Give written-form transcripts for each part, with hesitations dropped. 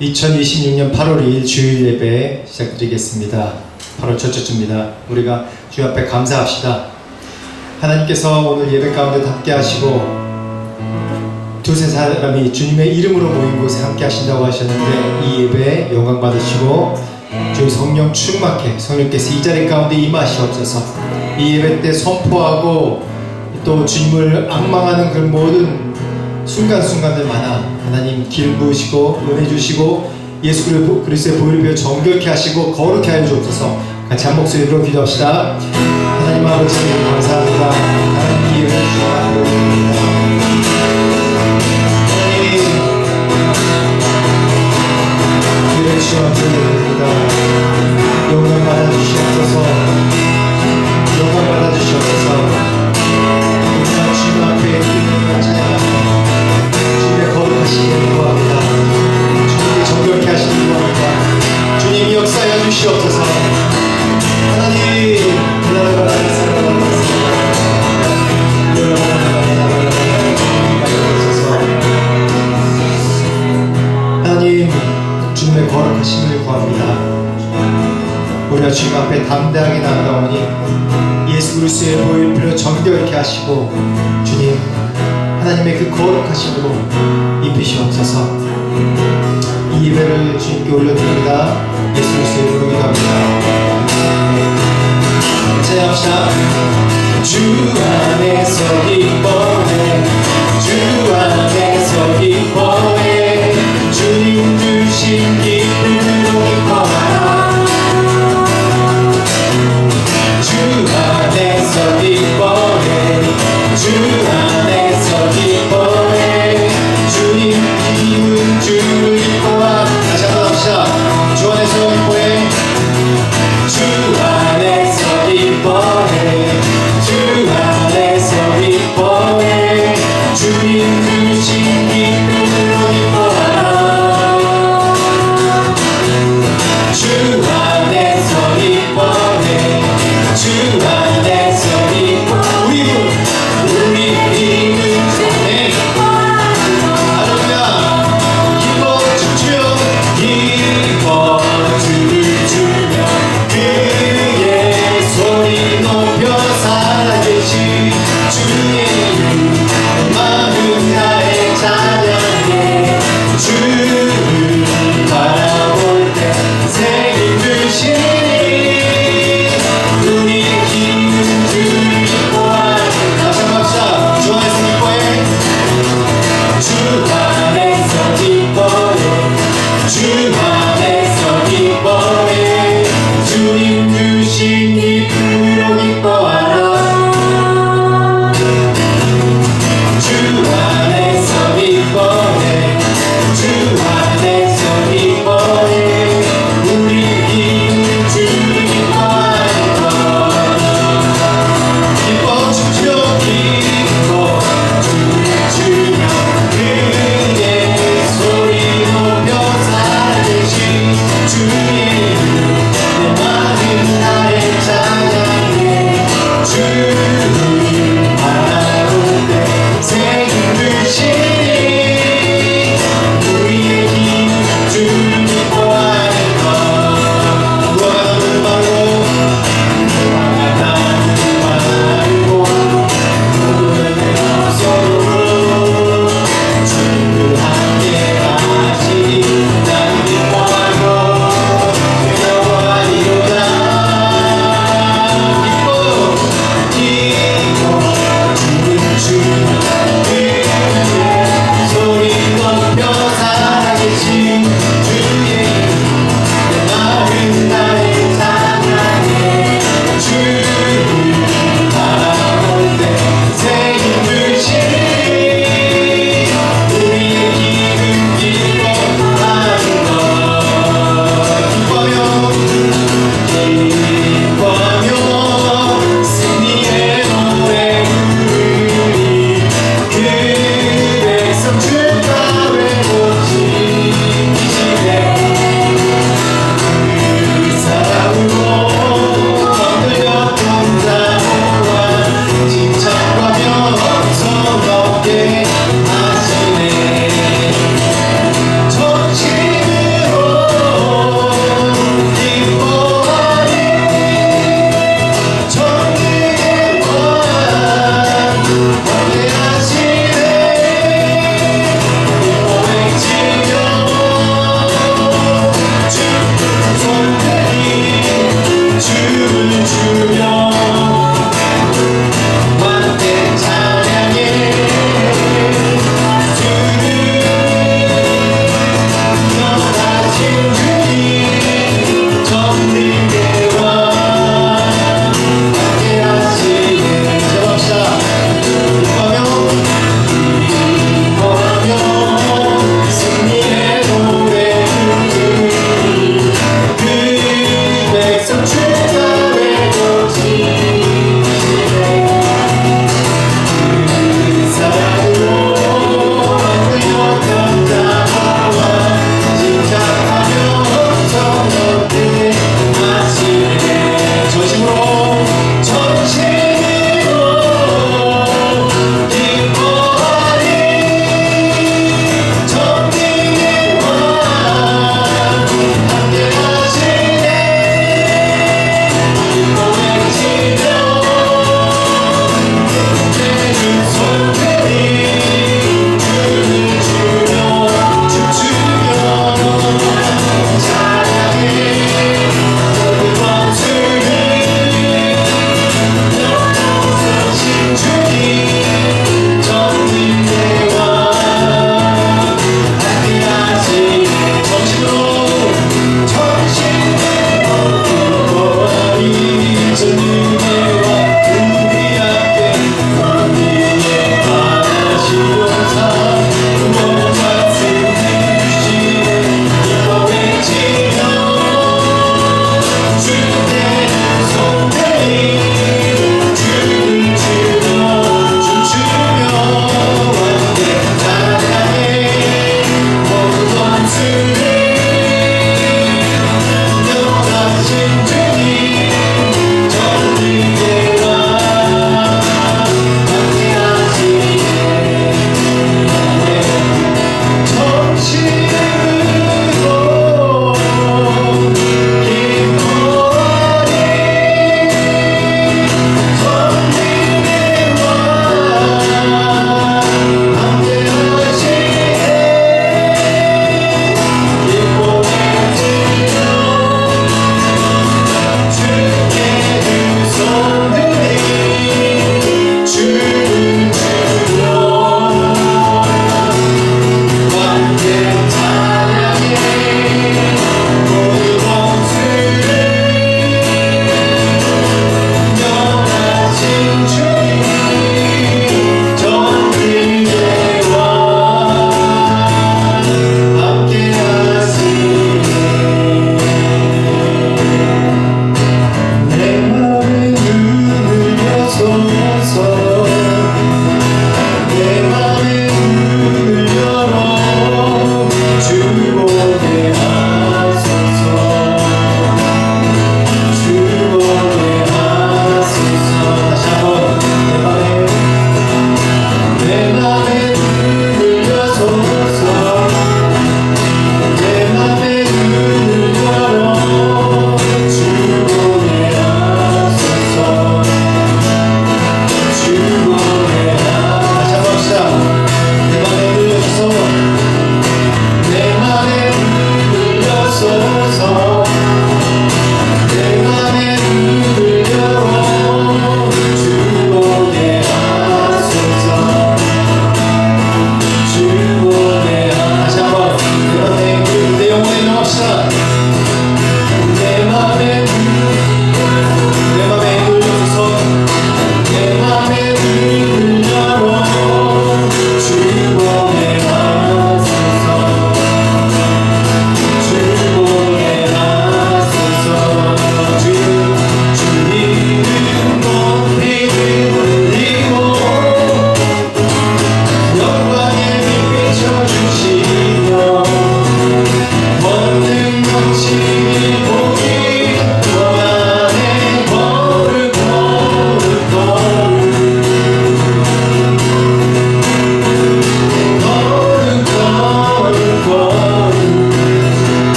2026년 8월 2일 주일 예배 시작드리겠습니다. 8월 첫째 주입니다. 우리가 주 앞에 감사합시다. 하나님께서 오늘 예배 가운데 함께 하시고 두세 사람이 주님의 이름으로 모인 곳에 함께 하신다고 하셨는데 이 예배에 영광 받으시고 주의 성령 충만케 성령께서 이 자리 가운데 임하시옵소서. 이 예배 때 선포하고 또 주님을 앙망하는 그 모든 순간순간들마다 하나님 길 부으시고 은혜 주시고 예수 그리스도의 보혈을 비워 정결케 하시고 거룩케 하여 주옵소서. 같이 한 목소리로 기도합시다. 하나님 아버지 감사합니다. 하나님 이 은혜 주시고 감사합니다. 하나님 은혜 주시고 감사합니다. 영광 받아주시옵소서. 영광 받아주시옵소서. 우리가 주님 앞에 기도를 찬양합니다. 주님의 거룩하시기를 구합니다. 주님이 정결케 하시기를 구합니다. 주님이 역사하여 주시옵소서. 하나님 하나님 주님의 거룩하심을 구합니다. 우리가 주님 앞에 담대하게 나아가오니 예수 그리스도의 보혈 피로 정결케 하시고 주님 하나님의 그 거룩하심으로 입히시옵소서. 이 예배를 주님께 올려드립니다. 예수 그리스도의 이름으로 기도합니다. 찬양합시다. 주 안에서 기뻐해 주 안에서 기뻐해 주님 주신 기쁨으로 기뻐하라. 주 안에서 기뻐해 주 안에서 기뻐해 주님 기운 주를 기뻐하. 다시 한번 합시다. 주 안에서 기뻐해 주 안에서 기뻐해 주 안에서 기뻐해 주님 주신 기쁨으로 기뻐하라.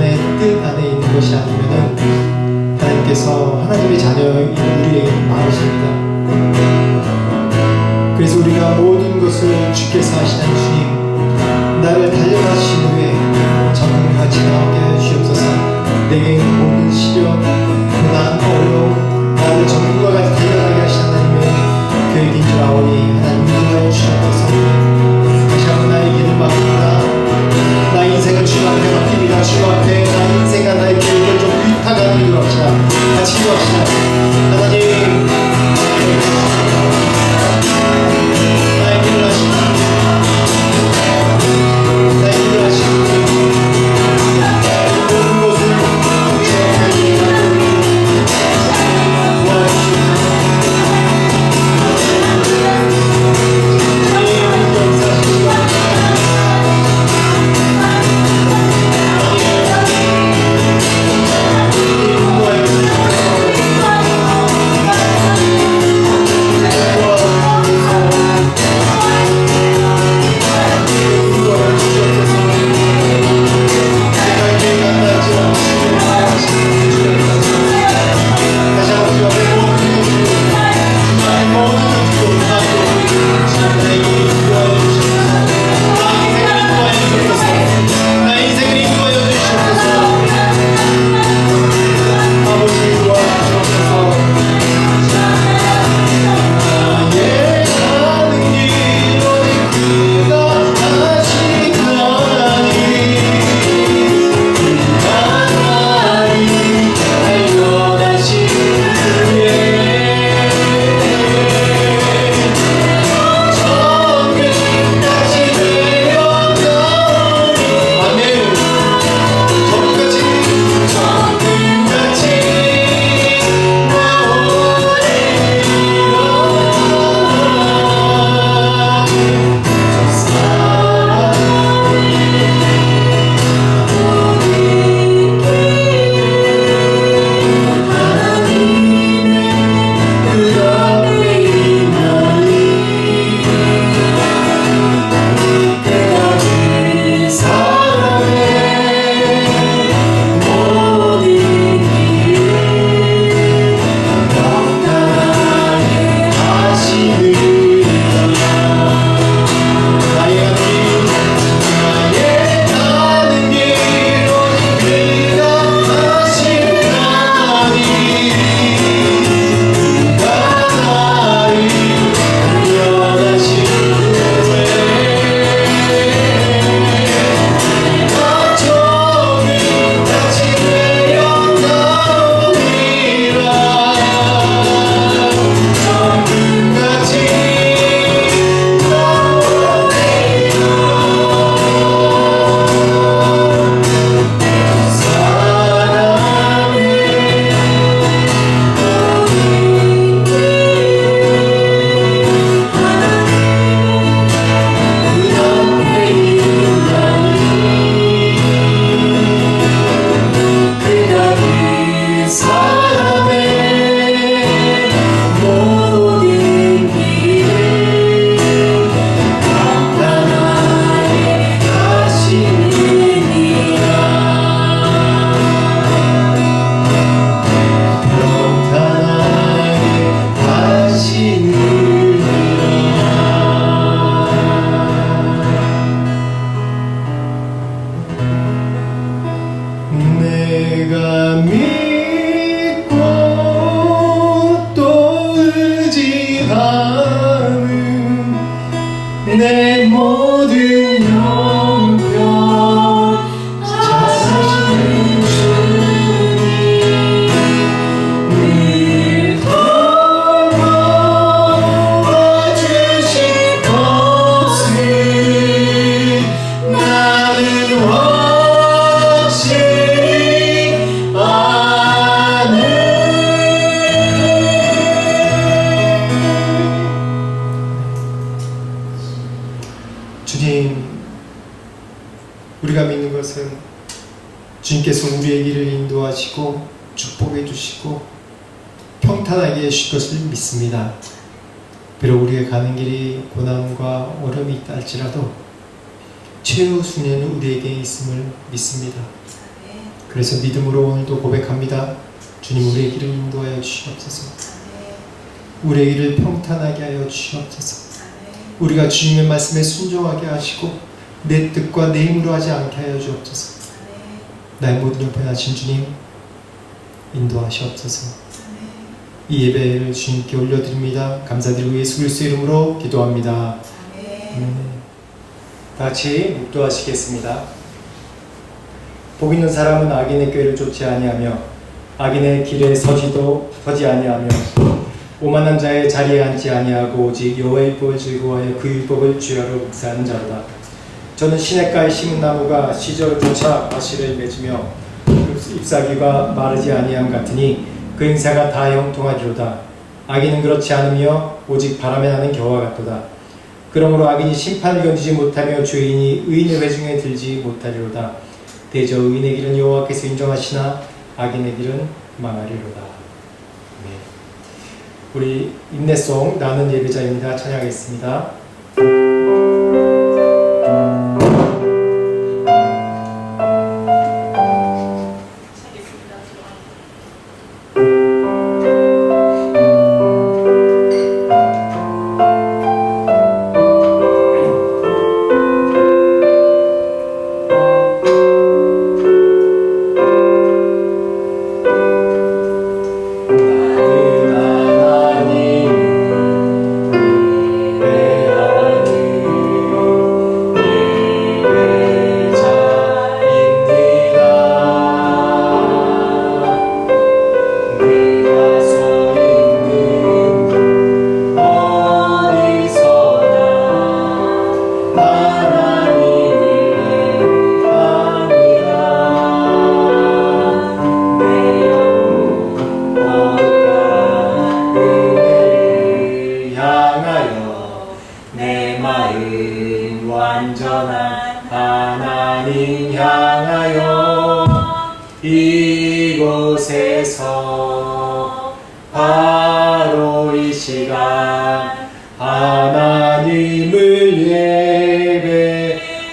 안에 뜻 안에 있는 것이 아니면은 하나님께서 하나님의 자녀인 우리에게 많으십니다. 그래서 우리가 모든 것을 주께서 하시는 주님, 나를 달려가신 후에 전능같이 나오게 하시옵소서. 내게 있는 모든 시련, 고난, 어려움, 나를 전능과 같이 달려가게 하신 하나님의 계획인 줄 아오니 하나님 인도하여 주시옵소서. 다시 한번 나의 길을 맡깁니다. 나의 인생을 주 앞에 맡깁니다. 주 앞에 나의 인생과 나의 계획을 좀 위탁하는 일로 합시다. 같이 기도합시다. 하나님, 나의 길을 하십니다. 나의 길을 하십니다. 모든 것을 주 앞에 내 모든 형편 잘하시는 주님 늘 돌아와 주실 것을 나는 확실히 아네. 주님, 우리가 믿는 것은 주님께서 우리의 길을 인도하시고 축복해 주시고 평탄하게 해주실 것을 믿습니다. 비록 우리가 가는 길이 고난과 어려움이 있다 할지라도 최후 순위는 우리에게 있음을 믿습니다. 그래서 믿음으로 오늘도 고백합니다. 주님, 우리의 길을 인도하여 주시옵소서. 우리의 길을 평탄하게 하여 주시옵소서. 우리가 주님의 말씀에 순종하게 하시고 내 뜻과 내 힘으로 하지 않게 하여 주옵소서. 나의 모든 형편하신 주님, 인도하시옵소서. 이 예배를 주님께 올려드립니다. 감사드리고 예수 그리스도의 이름으로 기도합니다. 다 같이 묵도하시겠습니다. 복 있는 사람은 악인의 꾀를 쫓지 아니하며 악인의 길에 서지 아니하며 오만한 자의 자리에 앉지 아니하고 오직 여호와의 율법을 즐거워하여 그 율법을 주야로 묵상하는 자로다. 저는 시냇가에 심은 나무가 시절조차 과실을 맺으며 잎사귀가 마르지 아니함 같으니 그 행사가 다 형통하리로다. 악인은 그렇지 않으며 오직 바람에 나는 겨와 같도다. 그러므로 악인이 심판을 견디지 못하며 죄인이 의인의 회중에 들지 못하리로다. 대저 의인의 길은 여호와께서 인정하시나 악인의 길은 망하리로다. 네. 우리 인내송 나는 예배자입니다. 찬양하겠습니다. 이곳에서 바로 이 시간 하나님을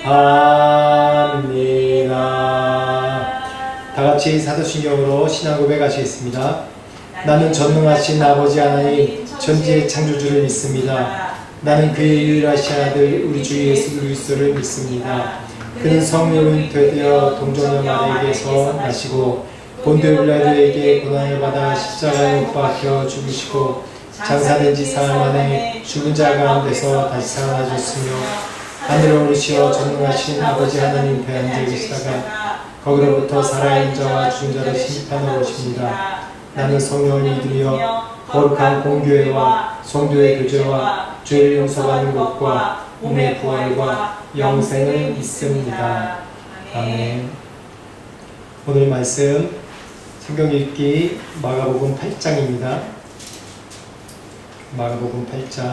예배합니다. 다같이 사도신경으로 신앙 고백하시겠습니다. 나는 전능하신 아버지 하나님 천지의 창조주를 믿습니다. 나는 그의 유일하신 아들 우리 주 예수 그리스도를 믿습니다. 그는 성령으로 잉태되어 동정녀 마리아에게서 나시고 본디오 빌라도에게 고난을 받아 십자가에 못 박혀 죽으시고 장사된 지 사흘 만에 죽은 자 가운데서 다시 살아나셨으며 하늘에 오르시어 전능하신 아버지 하나님 배 앉아 계시다가 거기로부터 살아있는 자와 죽은 자를 심판하러 오십니다. 나는 성령을 믿으며 거룩한 공교회와 성도의 교제와 죄를 용서받는 것과 몸의 부활과 영생을 믿습니다. 아멘. 오늘 말씀 성경 읽기 마가복음 8장입니다. 마가복음 8장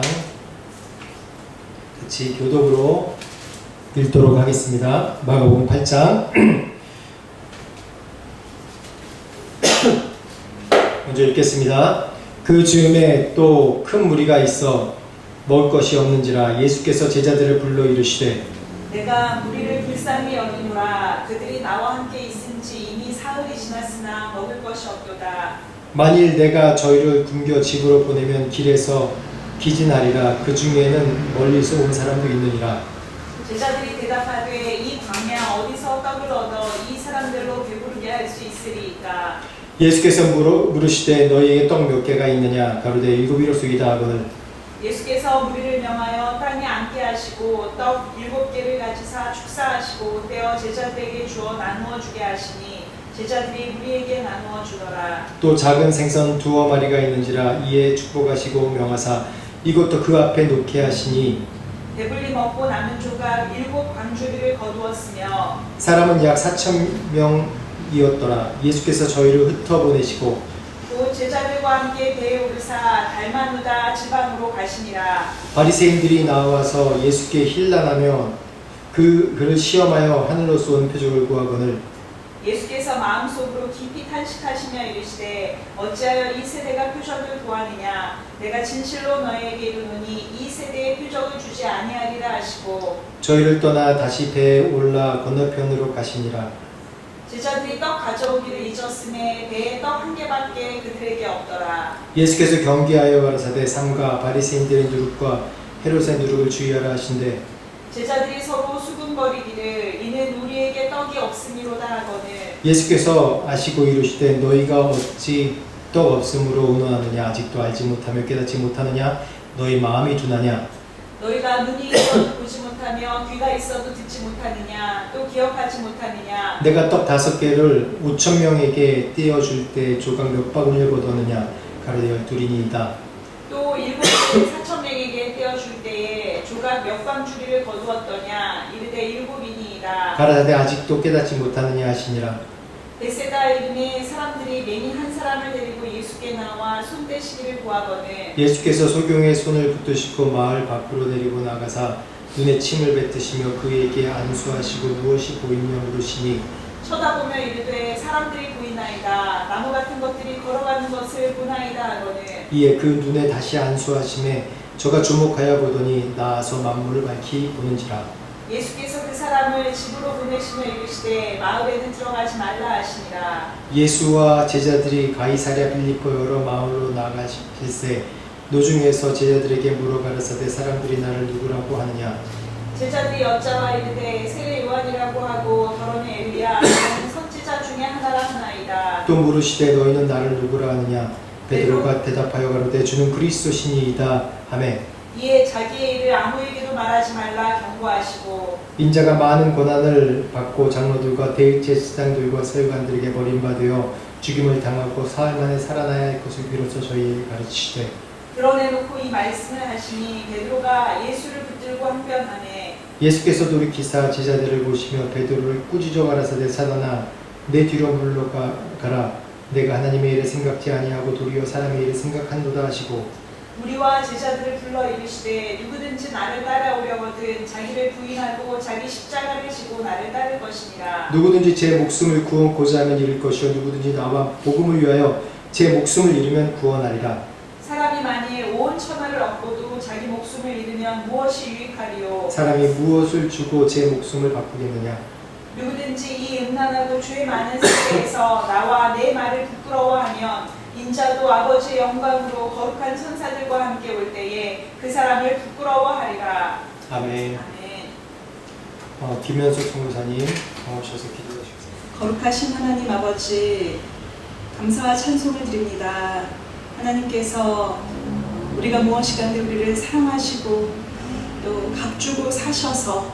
같이 교독으로 읽도록 하겠습니다. 마가복음 8장 먼저 읽겠습니다. 그 즈음에 또 큰 무리가 있어 먹을 것이 없는지라 예수께서 제자들을 불러 이르시되 내가 무리를 불쌍히 여기노라. 그들이 나와 함께 있은지 이미 사흘이 지났으나 먹을 것이 없도다. 만일 내가 저희를 굶겨 집으로 보내면 길에서 기진하리라. 그 중에는 멀리서 온 사람도 있느니라. 제자들이 대답하되 이 광야 어디서 떡을 얻어 이 사람들로 배부르게 할 수 있으리이까. 예수께서 물으시되 너희에게 떡 몇 개가 있느냐. 가로되 7이로소이다 하거늘 예수께서 무리를 명하여 땅에 앉게 하시고 떡 7개를 가지사 축사하시고 떼어 제자들에게 주어 나누어 주게 하시니 제자들이 무리에게 나누어 주더라. 또 작은 생선 2마리가 있는지라 이에 축복하시고 명하사 이것도 그 앞에 놓게 하시니 배불리 먹고 남은 조각 7 광주리를 거두었으며 사람은 약 4,000명이었더라. 예수께서 저희를 흩어보내시고 또 제자들과 함께 배에 오르사 달마누다 지방으로 가시니라. 바리새인들이 나와서 예수께 힐난하며 그를 시험하여 하늘로서 온 표적을 구하거늘 예수께서 마음속으로 깊이 탄식하시며 이르시되 어찌하여 이 세대가 표적을 구하느냐. 내가 진실로 너희에게 이르노니 이 세대에 표적을 주지 아니하리라 하시고 저희를 떠나 다시 배에 올라 건너편으로 가시니라. 제자들이 떡 가져오기를 잊었음에 배에 떡 한 개밖에 그들에게 없더라. 예수께서 경계하여 가라사대 삼가 바리새인들의 누룩과 헤롯의 누룩을 주의하라 하신대 제자들이 서로 수군거리기를 이는 우리에게 떡이 없음이로다 하거늘 예수께서 아시고 이르시되 너희가 어찌 떡 없음으로 의논하느냐 아직도 알지 못하며 깨닫지 못하느냐 너희 마음이 둔하냐 너희가 눈이 있어도 보지 못하며 귀가 있어도 듣지 못하느냐 또 기억하지 못하느냐 내가 떡 5개를 5천 명에게 떼어줄 때 조각 몇 바구니를 거두었느냐 가로되 12이니이다 또 7개를 4천 명에게 떼어줄 때에 조각 몇 방주리를 거두었더냐 이르되 7이니이다. 가라사대 아직도 깨닫지 못하느냐 하시니라 베세다 이름의 사람들이 맹인 한 사람을 데리고 예수께 나와 손 떼시기를 구하거늘 예수께서 소경의 손을 붙드시고 마을 밖으로 데리고 나가사 눈에 침을 뱉으시며 그에게 안수하시고 무엇이 보이며 물으시니 쳐다보며 이르되 사람들이 보이나이다. 나무 같은 것들이 걸어가는 것을 보나이다 하거늘 이에 그 눈에 다시 안수하심에 저가 주목하여 보더니 나아서 만물을 밝히 보는지라 예수께서 그 사람을 집으로 보내시며 이르시되 마을에는 들어가지 말라 하시니라. 예수와 제자들이 가이사랴 빌립보 여러 마을로 나가실세 노중에서 제자들에게 물어 가라사대 사람들이 나를 누구라고 하느냐 제자들이 여짜와 이르되 세례 요한이라고 하고 더러는 엘리야 너는 선지자 중에 하나라 하나이다. 또 물으시되 너희는 나를 누구라 하느냐 베드로가 대답하여 가로되 주는 그리스도시니이다 하매 이에 자기의 일을 아무에게도 말하지 말라 경고하시고 인자가 많은 고난을 받고 장로들과 대제사장들과 서기관들에게 버림받으어 죽임을 당하고 사흘 만에 살아나야 할 것을 비로소 저희에게 가르치시되 드러내놓고 이 말씀을 하시니 베드로가 예수를 붙들고 항변하네. 예수께서 돌이키사 제자들을 보시며 베드로를 꾸짖어 가라사대 사단아 내 뒤로 물러가라 내가 하나님의 일을 생각지 아니하고 도리어 사람의 일을 생각한도다 하시고 우리와 제자들을 불러 이르시되 누구든지 나를 따라오려거든 자기를 부인하고 자기 십자가를 지고 나를 따를 것이니라. 누구든지 제 목숨을 구원고자 하면 잃을 것이요 누구든지 나와 복음을 위하여 제 목숨을 잃으면 구원하리라. 사람이 만일 온 천하를 얻고도 자기 목숨을 잃으면 무엇이 유익하리요. 사람이 무엇을 주고 제 목숨을 바꾸겠느냐. 누구든지 이 음란하고 죄 많은 세계에서 나와 내 말을 부끄러워하면 인자도 아버지의 영광으로 거룩한 천사들과 함께 올 때에 그 사람을 부끄러워하리라. 아멘. 아멘. 김현숙 총무사님 나오셔서 기도해 주세요. 거룩하신 하나님 아버지 감사와 찬송을 드립니다. 하나님께서 우리가 무엇이간데 우리를 사랑하시고 또 값주고 사셔서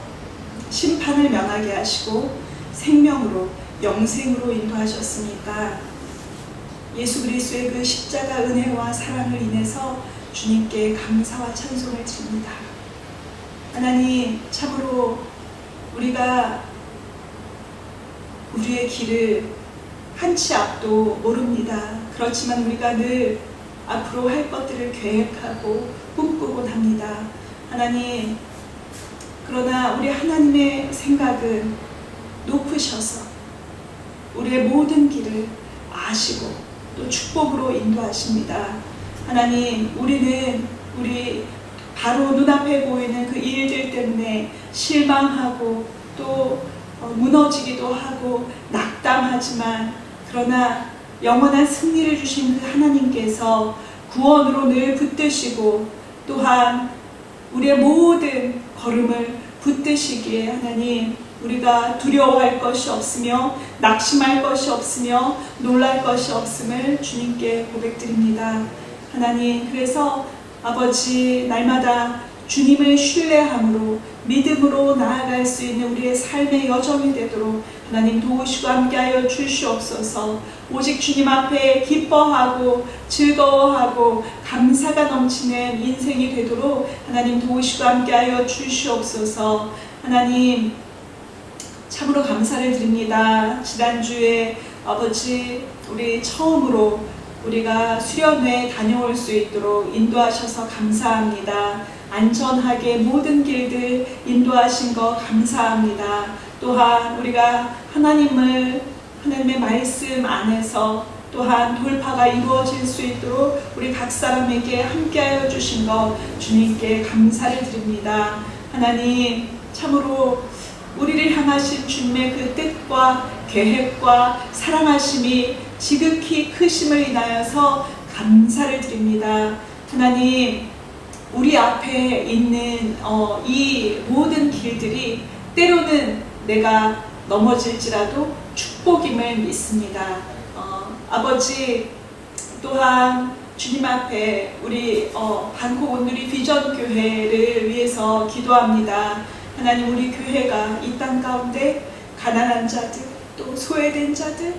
심판을 면하게 하시고 생명으로 영생으로 인도하셨으니까 예수 그리스도의 그 십자가 은혜와 사랑을 인해서 주님께 감사와 찬송을 드립니다. 하나님 참으로 우리가 우리의 길을 한 치 앞도 모릅니다. 그렇지만 우리가 늘 앞으로 할 것들을 계획하고 꿈꾸곤 합니다. 하나님, 그러나 우리 하나님의 생각은 높으셔서 우리의 모든 길을 아시고 또 축복으로 인도하십니다. 하나님, 우리는 우리 바로 눈앞에 보이는 그 일들 때문에 실망하고 또 무너지기도 하고 낙담하지만 그러나 영원한 승리를 주신 그 하나님께서 구원으로 늘 붙드시고 또한 우리의 모든 걸음을 붙드시기에 하나님 우리가 두려워할 것이 없으며 낙심할 것이 없으며 놀랄 것이 없음을 주님께 고백드립니다. 하나님, 그래서 아버지 날마다 주님을 신뢰함으로 믿음으로 나아갈 수 있는 우리의 삶의 여정이 되도록 하나님 도우시고 함께하여 주시옵소서. 오직 주님 앞에 기뻐하고 즐거워하고 감사가 넘치는 인생이 되도록 하나님 도우시고 함께하여 주시옵소서. 하나님 참으로 감사를 드립니다. 지난주에 아버지 우리 처음으로 우리가 수련회 다녀올 수 있도록 인도하셔서 감사합니다. 안전하게 모든 길들 인도하신 거 감사합니다. 또한 우리가 하나님의 말씀 안에서 또한 돌파가 이루어질 수 있도록 우리 각 사람에게 함께하여 주신 것 주님께 감사를 드립니다. 하나님 참으로 우리를 향하신 주님의 그 뜻과 계획과 사랑하심이 지극히 크심을 인하여서 감사를 드립니다. 하나님, 우리 앞에 있는 이 모든 길들이 때로는 내가 넘어질지라도 축복임을 믿습니다. 아버지, 또한 주님 앞에 우리 반콕 온누리 비전 교회를 위해서 기도합니다. 하나님, 우리 교회가 이 땅 가운데 가난한 자들, 또 소외된 자들,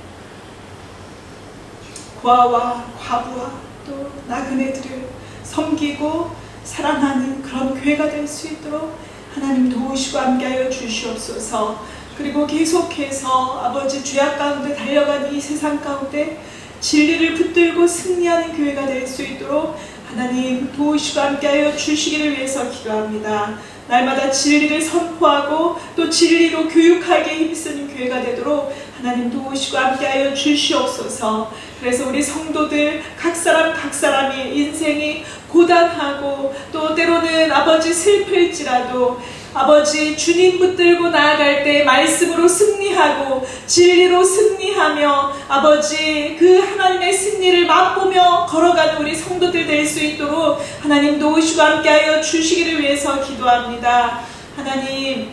고아와 과부와 또 나그네들을 섬기고 사랑하는 그런 교회가 될 수 있도록 하나님 도우시고 함께하여 주시옵소서. 그리고 계속해서 아버지 죄악 가운데 달려가는 이 세상 가운데 진리를 붙들고 승리하는 교회가 될 수 있도록 하나님 도우시고 함께하여 주시기를 위해서 기도합니다. 날마다 진리를 선포하고 또 진리로 교육하게 힘쓰는 교회가 되도록 하나님 도우시고 함께하여 주시옵소서. 그래서 우리 성도들 각 사람이 인생이 고단하고 또 때로는 아버지 슬플지라도 아버지 주님 붙들고 나아갈 때 말씀으로 승리하고 진리로 승리하며 아버지 그 하나님의 승리를 맛보며 걸어가는 우리 성도들 될 수 있도록 하나님 도우시고 함께하여 주시기를 위해서 기도합니다. 하나님,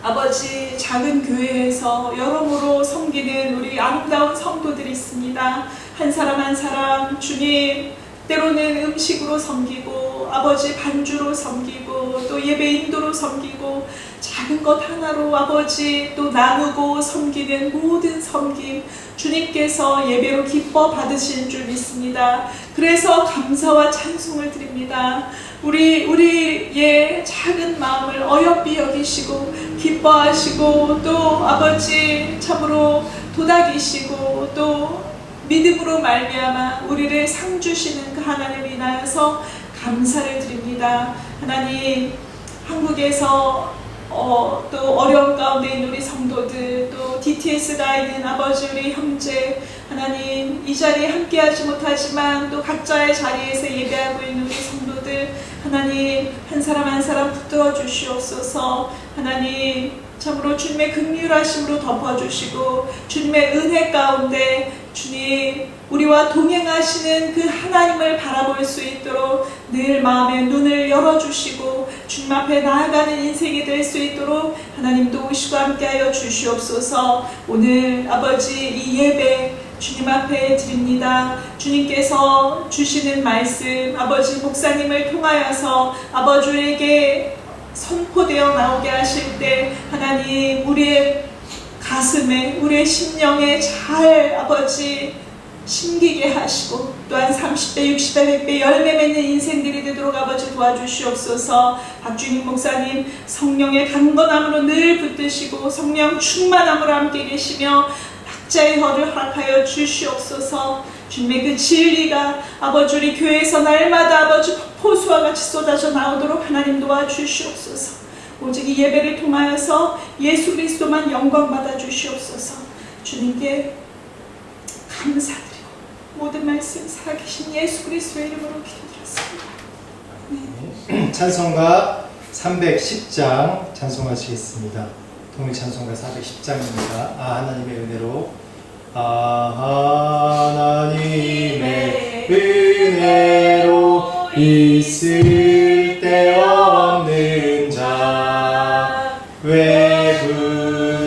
아버지, 작은 교회에서 여러모로 섬기는 우리 아름다운 성도들이 있습니다. 한 사람 한 사람 주님 때로는 음식으로 섬기고 아버지 반주로 섬기고 또 예배 인도로 섬기고 작은 것 하나로 아버지 또 나누고 섬기는 모든 섬김 주님께서 예배로 기뻐 받으시는 줄 믿습니다. 그래서 감사와 찬송을 드립니다. 우리의 작은 마음을 어여삐 여기시고 기뻐하시고 또 아버지 참으로 도닥이시고 또 믿음으로 말미암아 우리를 상 주시는 그 하나님을 인하여서 감사를 드립니다. 하나님, 한국에서 또 어려운 가운데 있는 우리 성도들, 또 DTS가 있는 아버지 우리 형제, 하나님 이 자리에 함께하지 못하지만 또 각자의 자리에서 예배하고 있는 우리 성도들, 하나님 한 사람 한 사람 붙들어 주시옵소서. 하나님 참으로 주님의 긍휼하심으로 덮어주시고 주님의 은혜 가운데 주님 우리와 동행하시는 그 하나님을 바라볼 수 있도록 늘 마음의 눈을 열어주시고 주님 앞에 나아가는 인생이 될 수 있도록 하나님 도우시고 함께하여 주시옵소서. 오늘 아버지 이 예배 주님 앞에 드립니다. 주님께서 주시는 말씀 아버지 목사님을 통하여서 아버지에게 선포되어 나오게 하실 때 하나님 우리의 가슴에 우리의 심령에 잘 아버지 심기게 하시고 또한 30배 60배 100배 열매 맺는 인생들이 되도록 아버지 도와주시옵소서. 박주님 목사님 성령의 강건함으로 늘 붙드시고 성령 충만함으로 함께 계시며 학자의 혀를 허락하여 주시옵소서. 주님의 그 진리가 아버지 우리 교회에서 날마다 아버지 폭포수와 같이 쏟아져 나오도록 하나님 도와주시옵소서. 오직 이 예배를 통하여서 예수 그리스도만 영광 받아 주시옵소서. 주님께 감사드리고 모든 말씀 살아계신 예수 그리스도의 이름으로 기도드렸습니다. 네. 찬송가 310장 찬송하시겠습니다. 통일 찬송가 410장입니다. 하나님의 은혜로 하나님의 은혜로 있을 데 없는 자 왜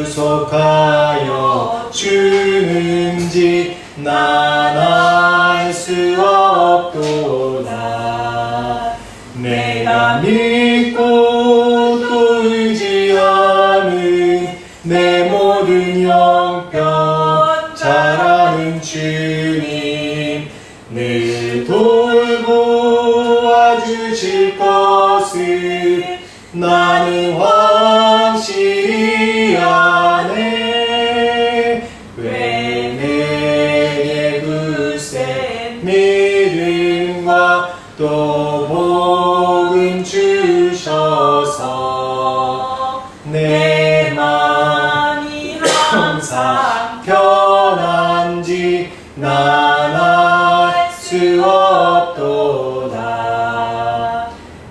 구속하여 주는지 난 알 수 없도다. 내가 믿고 또 의지하는 내 모든 형편 잘 아는 주님 늘 돌보아 주실 것을 나는 확실히 아네. 왜 내게 굳센 믿음과 또 복음 주셔서 내 마음이 항상 편한지 난 알 수 없도다.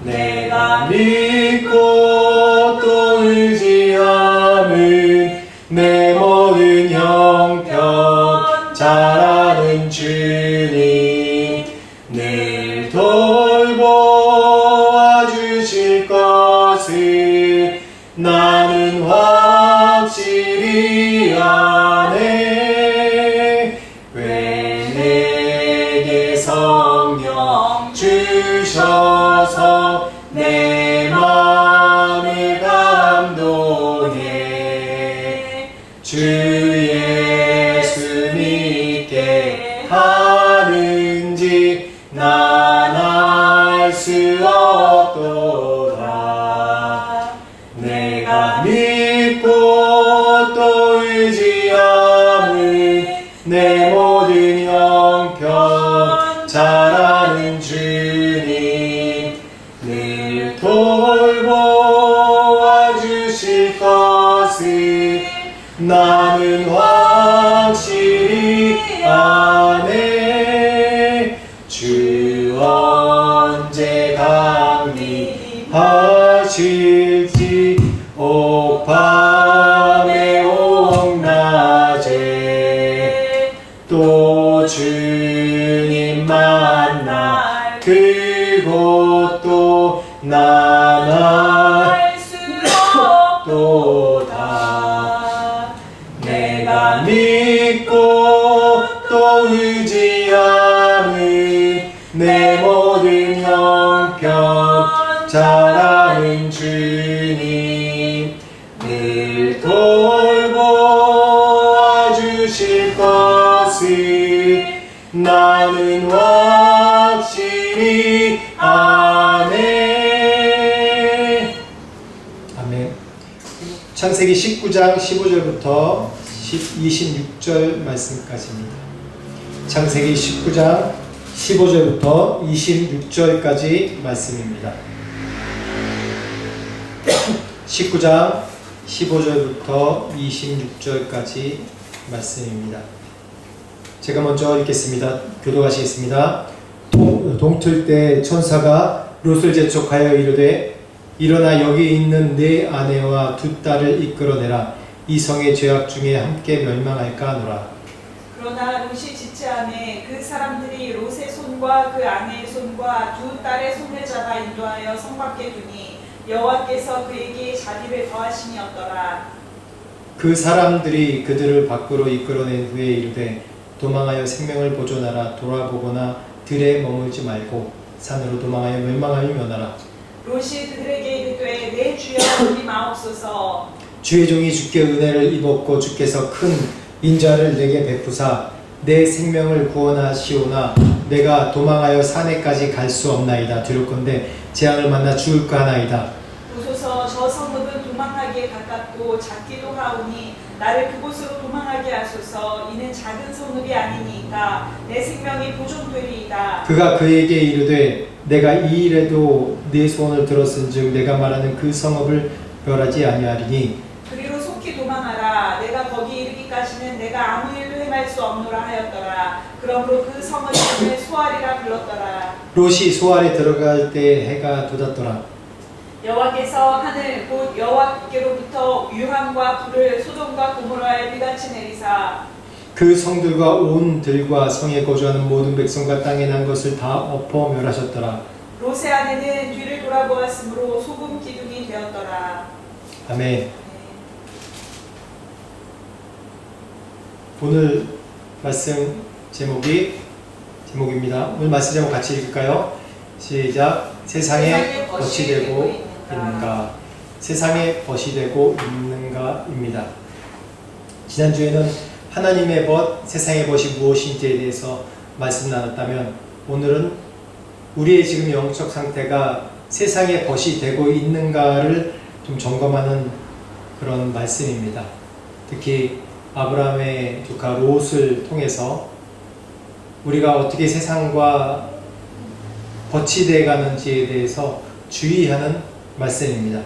내가 믿고 또 의지함은 내 내 모든 형편 잘하는 주님 늘 돌보아 주실 것을 나는 확실히 아네. 주 언제 강림하실지 오 밤에 오 낮에 또 주님 만날 그곳도 난 알 수 없도다. 내가 믿고 또 의지하는 내 모든 형편 잘하는 주님 늘 돌보아 주실 것을 나는 확실히 아네. 아멘. 창세기 19장 15절부터 26절 말씀까지입니다. 창세기 19장 15절부터 26절까지 말씀입니다. 19장 15절부터 26절까지 말씀입니다. 제가 먼저 읽겠습니다. 교도하시겠습니다. 동틀 때 천사가 롯을 재촉하여 이르되 일어나 여기 있는 네 아내와 두 딸을 이끌어내라. 이 성의 죄악 중에 함께 멸망할까 하노라. 그러나 롯이 지체하매 그 사람들이 롯의 손과 그 아내의 손과 두 딸의 손을 잡아 인도하여 성 밖에 두니 여호와께서 그에게 자비를 더하심이었더라. 그 사람들이 그들을 밖으로 이끌어낸 후에 이르되 도망하여 생명을 보존하라. 돌아보거나 들에 머물지 말고 산으로 도망하여 멸망하여 면하라. 롯이 그들에게 이르되 내 주여 우리 마옵소서. 주의 종이 주께 은혜를 입었고 주께서 큰 인자를 내게 베푸사 내 생명을 구원하시오나 내가 도망하여 산에까지 갈 수 없나이다. 두렵건대 재앙을 만나 죽을까 하나이다. 보소서 저 성읍은 도망하기에 가깝고 작기도 하오니 나를 그곳으로 도망하게 하소서. 이는 작은 성읍이 아니니까 내 생명이 보존되리이다. 그가 그에게 이르되 내가 이 일에도 네 소원을 들었은즉 내가 말하는 그 성읍을 멸하지 아니하리니 그리로 속히 도망하라. 내가 거기 이르기까지는 내가 아무 일도 행할 수 없노라 하였더라. 그러므로 그 성을 이름을 소알이라 불렀더라. 롯이 소알에 들어갈 때 해가 돋았더라. 여호와께서 하늘 곧 여호와께로부터 유황과 불을 소돔과 고모라에 비같이 내리사 그 성들과 온 들과 성에 거주하는 모든 백성과 땅에 난 것을 다 엎어 멸하셨더라. 롯의 아내는 뒤를 돌아보았으므로 소금 기둥이 되었더라. 아멘. 오늘 말씀 제목입니다. 오늘 말씀 제목 같이 읽을까요? 시작. 세상에 벗이 되고 있는가. 세상에 벗이 되고 있는가입니다. 지난주에는 하나님의 벗, 세상의 벗이 무엇인지에 대해서 말씀 나눴다면 오늘은 우리의 지금 영적 상태가 세상의 벗이 되고 있는가를 좀 점검하는 그런 말씀입니다. 특히 아브라함의 조카 롯을 통해서 우리가 어떻게 세상과 벗이 되어 가는지에 대해서 주의하는 말씀입니다.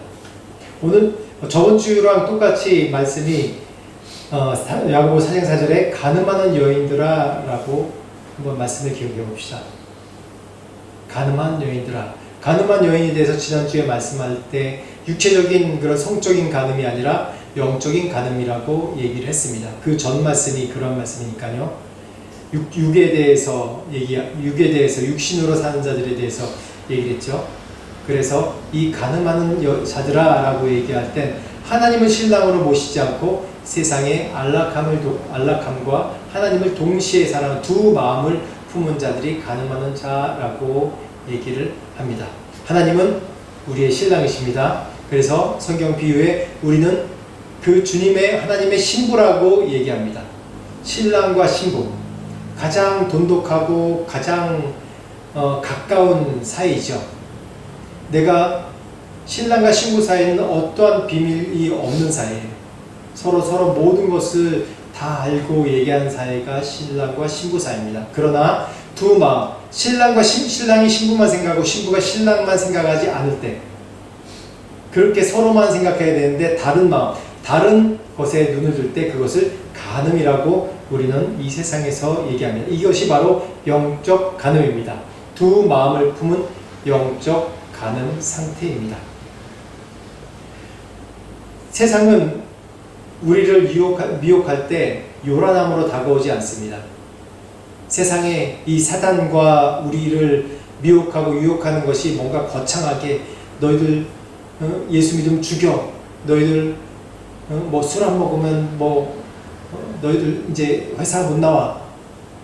오늘 저번 주랑 똑같이 말씀이 야고보 4장 4절에 가늠하는 여인들아 라고 한번 말씀을 기억해 봅시다. 가늠한 여인들아. 가늠한 여인에 대해서 지난주에 말씀할 때 육체적인 그런 성적인 가늠이 아니라 영적인 가늠이라고 얘기를 했습니다. 그 전 말씀이 그런 말씀이니까요. 육에 대해서 육신으로 사는 자들에 대해서 얘기를 했죠. 그래서 이 가늠하는 자들아 라고 얘기할 땐 하나님을 신랑으로 모시지 않고 세상의 안락함과 하나님을 동시에 사랑하는 두 마음을 품은 자들이 가늠하는 자라고 얘기를 합니다. 하나님은 우리의 신랑이십니다. 그래서 성경 비유에 우리는 그 주님의 하나님의 신부라고 얘기합니다. 신랑과 신부, 가장 돈독하고 가장 가까운 사이죠. 내가 신랑과 신부 사이에는 어떠한 비밀이 없는 사이예요. 서로 모든 것을 다 알고 얘기하는 사이가 신랑과 신부 사이입니다. 그러나 두 마음, 신랑이 신부만 생각하고 신부가 신랑만 생각하지 않을 때, 그렇게 서로만 생각해야 되는데 다른 마음, 다른 것에 눈을 둘 때 그것을 간음이라고 우리는 이 세상에서 얘기합니다. 이것이 바로 영적 간음입니다. 두 마음을 품은 영적 간음 상태입니다. 세상은 우리를 미혹할 때 요란함으로 다가오지 않습니다. 세상에 이 사단과 우리를 미혹하고 유혹하는 것이 뭔가 거창하게 너희들 예수 믿으면 죽여, 너희들 뭐 술 안 먹으면 너희들 이제 회사 못 나와,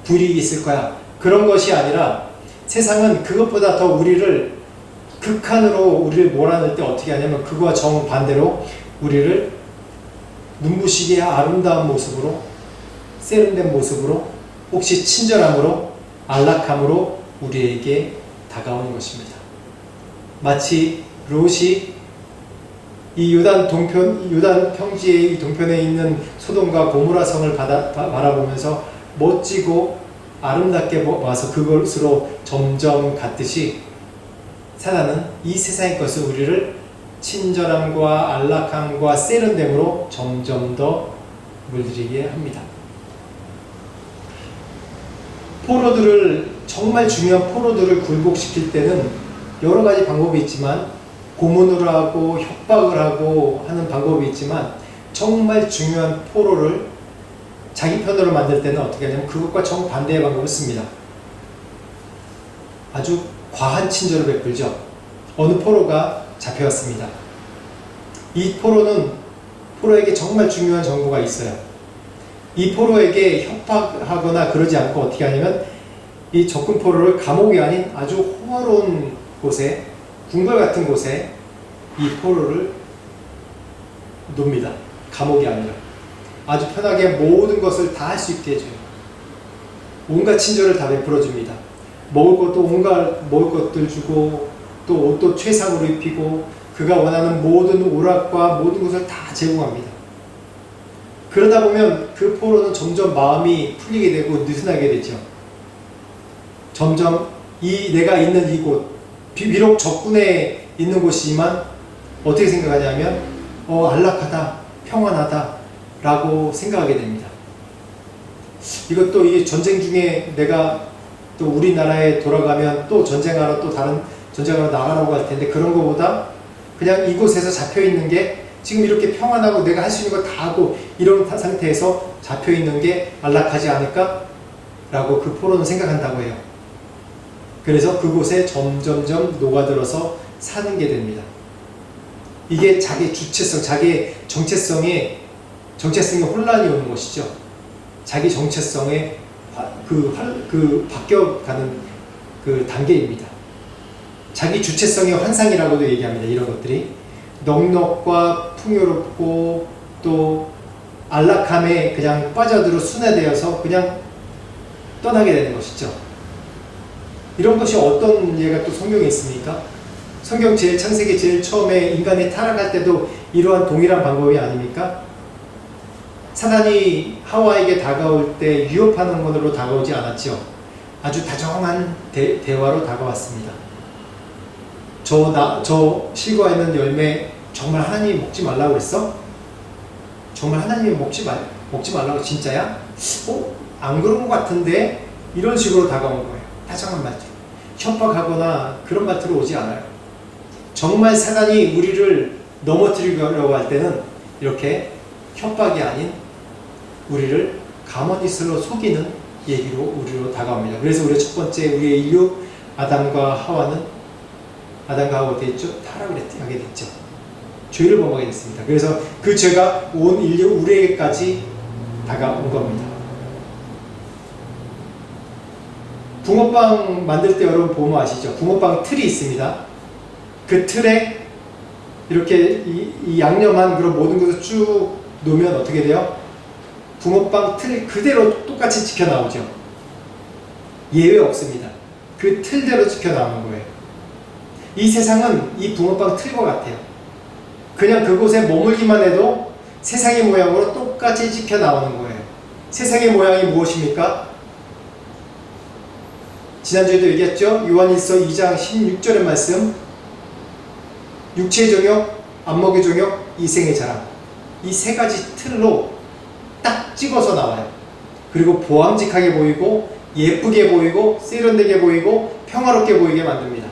불이익이 있을 거야, 그런 것이 아니라 세상은 그것보다 더 우리를 극한으로 우리를 몰아낼 때 어떻게 하냐면 그거와 정반대로 우리를 눈부시게 아름다운 모습으로, 세련된 모습으로, 혹시 친절함으로, 안락함으로 우리에게 다가오는 것입니다. 마치 롯이 이 요단 평지의 이 동편에 있는 소돔과 고모라 성을 바라보면서 멋지고 아름답게 봐서 그것으로 점점 갔듯이 사단은 이 세상의 것을 우리를 친절함과 안락함과 세련됨으로 점점 더 물들이게 합니다. 정말 중요한 포로들을 굴복시킬 때는 여러 가지 방법이 있지만, 고문을 하고 협박을 하고 하는 방법이 있지만, 정말 중요한 포로를 자기 편으로 만들 때는 어떻게 하냐면 그것과 정반대의 방법을 씁니다. 아주 과한 친절을 베풀죠. 어느 포로가 잡혀왔습니다. 이 포로에게 정말 중요한 정보가 있어요. 이 포로에게 협박하거나 그러지 않고 어떻게 하냐면 이 접근 포로를 감옥이 아닌 아주 호화로운 곳에, 궁궐 같은 곳에 이 포로를 놉니다. 감옥이 아니라 아주 편하게 모든 것을 다 할 수 있게 해줘요. 온갖 친절을 다 베풀어 줍니다. 먹을 것도 온갖 먹을 것들 주고, 또 옷도 최상으로 입히고, 그가 원하는 모든 오락과 모든 것을 다 제공합니다. 그러다 보면 그 포로는 점점 마음이 풀리게 되고 느슨하게 되죠. 점점 내가 있는 이곳, 비록 적군에 있는 곳이지만 어떻게 생각하냐면 안락하다, 평안하다 라고 생각하게 됩니다. 이것도 이 전쟁 중에 내가 또 우리나라에 돌아가면 또 전쟁하러 또 다른 전쟁하러 나가라고 할 텐데, 그런 것보다 그냥 이곳에서 잡혀있는 게 지금 이렇게 평안하고 내가 할 수 있는 거 다 하고 이런 상태에서 잡혀있는 게 안락하지 않을까? 라고 그 포로는 생각한다고 해요. 그래서 그곳에 점점점 녹아들어서 사는 게 됩니다. 이게 자기 주체성, 자기 정체성에 혼란이 오는 것이죠. 자기 정체성에 바뀌어가는 그 단계입니다. 자기 주체성의 환상이라고도 얘기합니다. 이런 것들이 넉넉과 풍요롭고 또 안락함에 그냥 빠져들어 순회되어서 그냥 떠나게 되는 것이죠. 이런 것이 어떤 예가 또 성경에 있습니까? 성경 창세기 제일 처음에 인간이 타락할 때도 이러한 동일한 방법이 아닙니까? 사단이 하와에게 다가올 때 유혹하는 것으로 다가오지 않았죠. 아주 다정한 대화로 다가왔습니다. 저 실과에 있는 열매 정말 하나님이 먹지 말라고 그랬어? 정말 하나님이 먹지 말라고 진짜야? 안 그런 것 같은데? 이런 식으로 다가온 거예요. 다정한 말투. 협박하거나 그런 말투로 오지 않아요. 정말 사단이 우리를 넘어뜨리려고 할 때는 이렇게 협박이 아닌 우리를 가머니슬로 속이는 얘기로 우리로 다가옵니다. 그래서 우리가 첫 번째 우리의 인류 아담과 하와 어떻게 했죠? 타락을 하게 됐죠. 죄를 범하게 됐습니다. 그래서 그 죄가 온 인류 우리에게까지 다가온 겁니다. 붕어빵 만들 때 여러분 보면 아시죠? 붕어빵 틀이 있습니다. 그 틀에 이렇게 이 양념한 그런 모든 것을 쭉 놓으면 어떻게 돼요? 붕어빵 틀 그대로 똑같이 지켜 나오죠. 예외 없습니다. 그 틀대로 지켜 나오는 거예요. 이 세상은 이 붕어빵 틀과 같아요. 그냥 그곳에 머물기만 해도 세상의 모양으로 똑같이 지켜 나오는 거예요. 세상의 모양이 무엇입니까? 지난주에도 얘기했죠? 요한일서 2장 16절의 말씀, 육체의 정욕, 안목의 정욕, 이생의 자랑. 이 세 가지 틀로 딱 찍어서 나와요. 그리고 보암직하게 보이고 예쁘게 보이고 세련되게 보이고 평화롭게 보이게 만듭니다.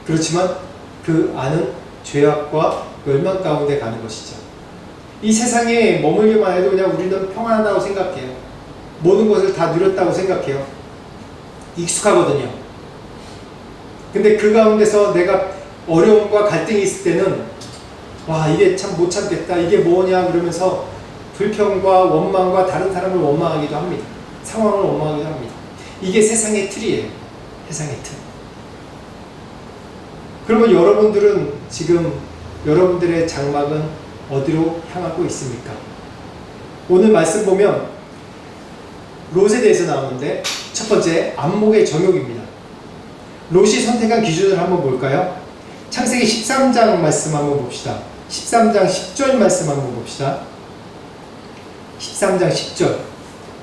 그렇지만 그 안은 죄악과 멸망 가운데 가는 것이죠. 이 세상에 머물기만 해도 그냥 우리는 평안하다고 생각해요. 모든 것을 다 누렸다고 생각해요. 익숙하거든요. 근데 그 가운데서 내가 어려움과 갈등이 있을 때는 와, 이게 참 못 참겠다, 이게 뭐냐 그러면서 불평과 원망과 다른 사람을 원망하기도 합니다. 상황을 원망하기도 합니다. 이게 세상의 틀이에요. 세상의 틀. 그러면 여러분들은 지금 여러분들의 장막은 어디로 향하고 있습니까? 오늘 말씀 보면 롯에 대해서 나오는데 첫 번째, 안목의 정욕입니다. 롯이 선택한 기준을 한번 볼까요? 창세기 13장 말씀 한번 봅시다. 13장 10절 말씀 한번 봅시다. 13장 10절.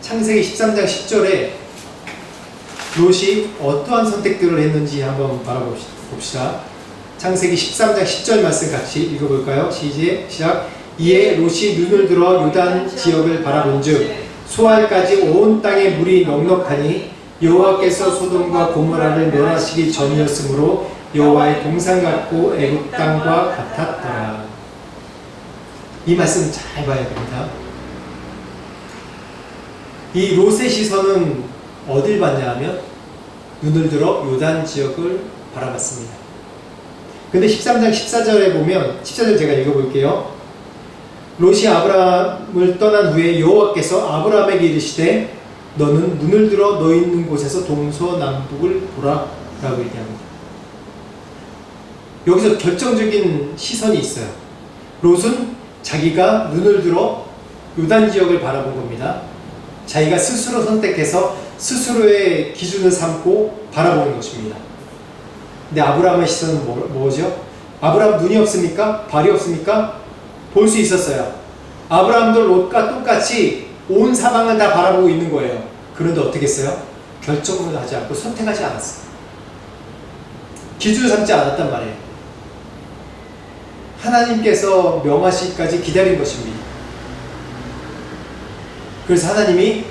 창세기 13장 10절에 롯이 어떠한 선택들을 했는지 한번 바라봅시다. 창세기 13장 10절 말씀 같이 읽어볼까요? 시작. 이에 롯이 눈을 들어 요단 지역을 바라본즉 소알까지 온 땅에 물이 넉넉하니 여호와께서 소돔과 고모라를 멸하시기 전이었으므로 여호와의 동산 같고 애굽 땅과 같았더라. 이 말씀 잘 봐야 됩니다. 이 롯의 시선은 어딜 봤냐 하면 눈을 들어 요단 지역을 바라봤습니다. 근데 13장 14절에 보면 14절 제가 읽어볼게요. 롯이 아브라함을 떠난 후에 여호와께서 아브라함에게 이르시되 너는 눈을 들어 너 있는 곳에서 동서남북을 보라 라고 얘기합니다. 여기서 결정적인 시선이 있어요. 롯은 자기가 눈을 들어 요단 지역을 바라본 겁니다. 자기가 스스로 선택해서 스스로의 기준을 삼고 바라보는 것입니다. 근데 아브라함의 시선은 뭐죠? 아브라함 눈이 없습니까? 발이 없습니까? 볼 수 있었어요. 아브라함도 롯과 똑같이 온 사방을 다 바라보고 있는 거예요. 그런데 어떻게 했어요? 결정을 하지 않고 선택하지 않았어요. 기준을 삼지 않았단 말이에요. 하나님께서 명하시기까지 기다린 것입니다. 그래서 하나님이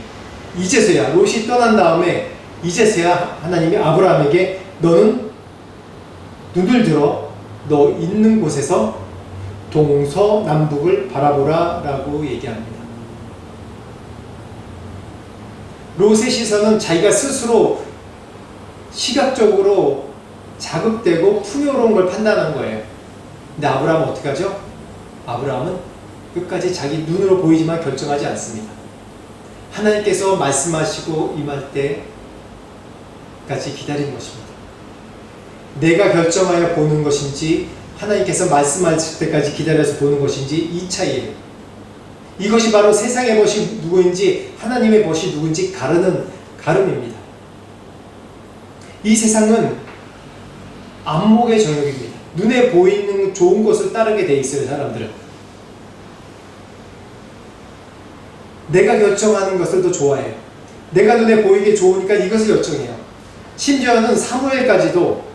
이제서야 롯이 떠난 다음에 이제서야 하나님이 아브라함에게 너는 눈을 들어 너 있는 곳에서 동서남북을 바라보라 라고 얘기합니다. 롯의 시선은 자기가 스스로 시각적으로 자극되고 풍요로운 걸 판단한 거예요. 근데 아브라함은 어떻게 하죠? 아브라함은 끝까지 자기 눈으로 보이지만 결정하지 않습니다. 하나님께서 말씀하시고 임할 때까지 기다리는 것입니다. 내가 결정하여 보는 것인지 하나님께서 말씀하실 때까지 기다려서 보는 것인지 이 차이예요. 이것이 바로 세상의 벗이 누구인지 하나님의 벗이 누구인지 가르는 가름입니다. 이 세상은 안목의 정욕입니다. 눈에 보이는 좋은 것을 따르게 돼 있어요. 사람들은 내가 결정하는 것을 더 좋아해요. 내가 눈에 보이게 좋으니까 이것을 결정해요. 심지어는 사무엘까지도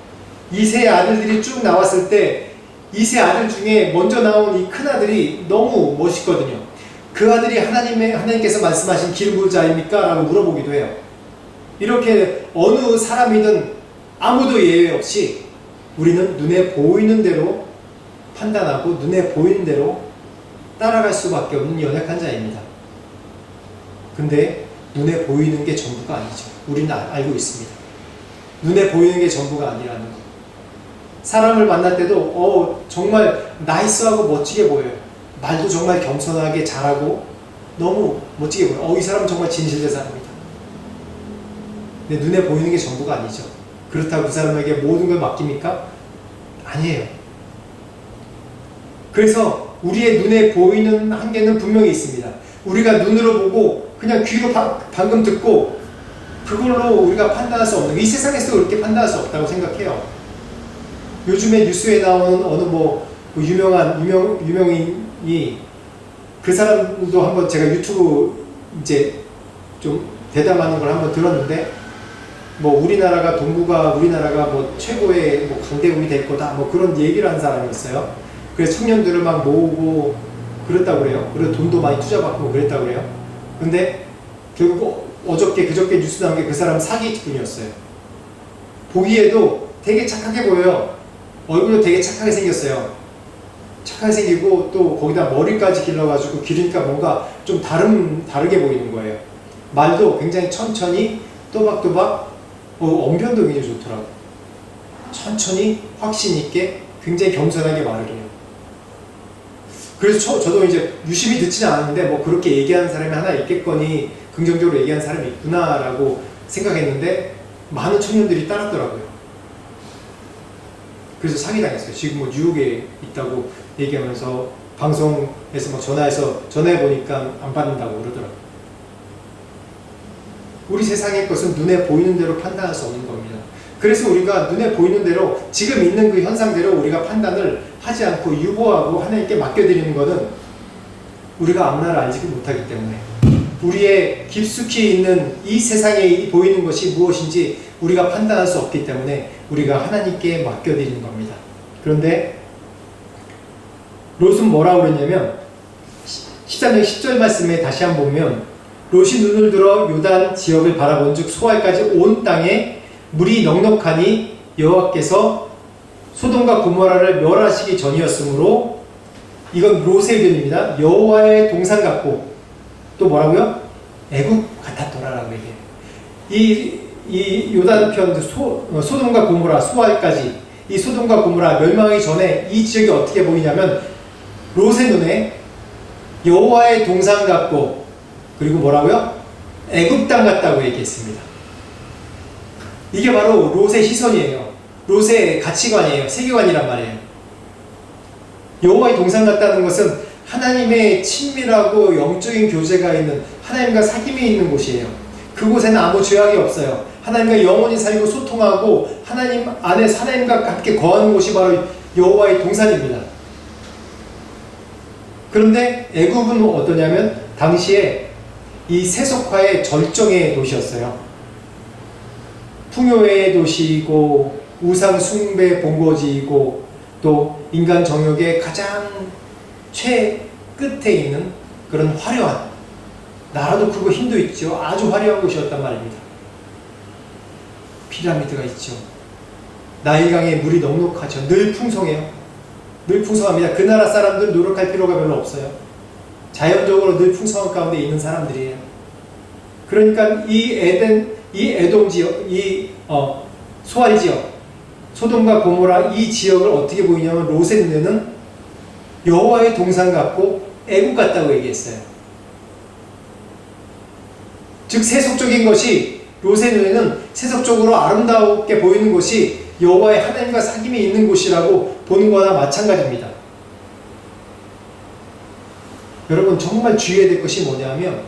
이세 아들들이 쭉 나왔을 때 이세 아들 중에 먼저 나온 이 큰아들이 너무 멋있거든요. 그 아들이 하나님께서 말씀하신 기름 부은 자입니까? 라고 물어보기도 해요. 이렇게 어느 사람이든 아무도 예외 없이 우리는 눈에 보이는 대로 판단하고 눈에 보이는 대로 따라갈 수밖에 없는 연약한 자입니다. 근데 눈에 보이는 게 전부가 아니죠. 우리는 알고 있습니다. 눈에 보이는 게 전부가 아니라는 거. 사람을 만날 때도 정말 나이스하고 멋지게 보여요. 말도 정말 겸손하게 잘하고 너무 멋지게 보여요. 이 사람은 정말 진실된 사람이다. 근데 눈에 보이는 게 전부가 아니죠. 그렇다고 그 사람에게 모든 걸 맡깁니까? 아니에요. 그래서 우리의 눈에 보이는 한계는 분명히 있습니다. 우리가 눈으로 보고 그냥 귀로 방금 듣고 그걸로 우리가 판단할 수 없는, 이 세상에서 그렇게 판단할 수 없다고 생각해요. 요즘에 뉴스에 나오는 어느 유명인이 그 사람도 한번 제가 유튜브 이제 좀 대담하는 걸 한번 들었는데, 뭐 우리나라가 뭐 최고의 뭐 강대국이 될 거다 뭐 그런 얘기를 하는 사람이 있어요. 그래서 청년들을 막 모으고 그랬다고 그래요. 그리고 돈도 많이 투자받고 그랬다고 그래요. 근데 결국 그저께 뉴스 나온 게 그 사람 사기꾼이었어요. 보기에도 되게 착하게 보여요. 얼굴도 되게 착하게 생겼어요. 착하게 생기고 또 거기다 머리까지 길러가지고 기르니까 뭔가 좀 다르게 보이는 거예요. 말도 굉장히 천천히 또박또박 언변도 굉장히 좋더라고요. 천천히 확신 있게 굉장히 겸손하게 말을 해요. 그래서 저도 이제 유심히 듣지는 않았는데 뭐 그렇게 얘기하는 사람이 하나 있겠거니 긍정적으로 얘기하는 사람이 있구나라고 생각했는데 많은 청년들이 따랐더라고요. 그래서 사기당했어요. 지금 뭐 뉴욕에 있다고 얘기하면서 방송에서 막 전화해보니까 안 받는다고 그러더라고요. 우리 세상의 것은 눈에 보이는 대로 판단할 수 없는 겁니다. 그래서 우리가 눈에 보이는 대로 지금 있는 그 현상대로 우리가 판단을 하지 않고 유보하고 하나님께 맡겨드리는 것은 우리가 앞날을 알지 못하기 때문에 우리의 깊숙이 있는 이 세상에 보이는 것이 무엇인지 우리가 판단할 수 없기 때문에 우리가 하나님께 맡겨드리는 겁니다. 그런데 롯은 뭐라고 그랬냐면 13장 10절 말씀에 다시 한번 보면 롯이 눈을 들어 요단 지역을 바라본즉 소알까지 온 땅에 물이 넉넉하니 여호와께서 소돔과 고모라를 멸하시기 전이었으므로 이건 롯의 의견입니다. 여호와의 동산 같고 또 뭐라고요? 애국 같았더라라고 얘기해요. 이 요단편 소돔과 고모라 소알까지 이 소돔과 고모라 멸망하기 전에 이 지역이 어떻게 보이냐면 롯의 눈에 여호와의 동산 같고 그리고 뭐라고요? 애굽 땅 같다고 얘기했습니다. 이게 바로 롯의 시선이에요. 롯의 가치관이에요. 세계관이란 말이에요. 여호와의 동산 같다는 것은 하나님의 친밀하고 영적인 교제가 있는 하나님과 사귐이 있는 곳이에요. 그곳에는 아무 죄악이 없어요. 하나님과 영원히 살고 소통하고 하나님 안에 하나님과 함께 거하는 곳이 바로 여호와의 동산입니다. 그런데 애굽은 어떠냐면 당시에 이 세속화의 절정의 도시였어요. 풍요의 도시이고 우상 숭배 본거지이고 또 인간 정욕의 가장 최끝에 있는 그런 화려한, 나라도 크고 힘도 있죠. 아주 화려한 곳이었단 말입니다. 피라미드가 있죠. 나일강에 물이 넉넉하죠. 늘 풍성해요. 늘 풍성합니다. 그 나라 사람들은 노력할 필요가 별로 없어요. 자연적으로 늘 풍성한 가운데 있는 사람들이에요. 그러니까 이 에돔 지역, 소알 지역, 소돔과 고모라 이 지역을 어떻게 보이냐면 롯의 눈에는 여호와의 동산 같고 애국 같다고 얘기했어요. 즉 세속적인 것이 롯의 눈에는 세속적으로 아름답게 보이는 곳이 여호와의 하나님과 사귐이 있는 곳이라고 보는 거나 마찬가지입니다. 여러분 정말 주의해야 될 것이 뭐냐면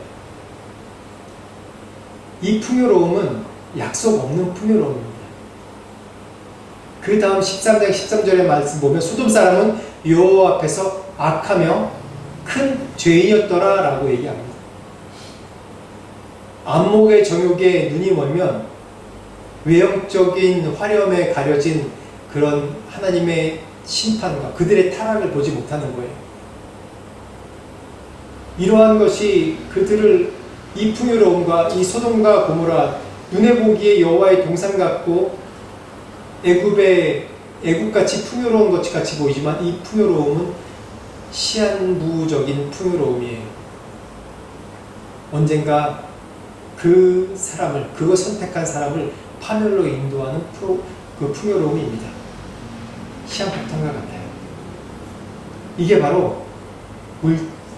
이 풍요로움은 약속 없는 풍요로움입니다. 그 다음 13장 13절의 말씀 보면 소돔 사람은 여호와 앞에서 악하며 큰 죄인이었더라 라고 얘기합니다. 안목의 정욕에 눈이 멀면 외형적인 화려함에 가려진 그런 하나님의 심판과 그들의 타락을 보지 못하는 거예요. 이러한 것이 그들을 이 풍요로움과 이 소돔과 고모라 눈에 보기에 여호와의 동산 같고 애굽같이 풍요로운 것 같이 보이지만 이 풍요로움은 시한부적인 풍요로움이에요. 언젠가 그 사람을, 그거 선택한 사람을 파멸로 인도하는 그 풍요로움입니다. 시한폭탄과 같아요. 이게 바로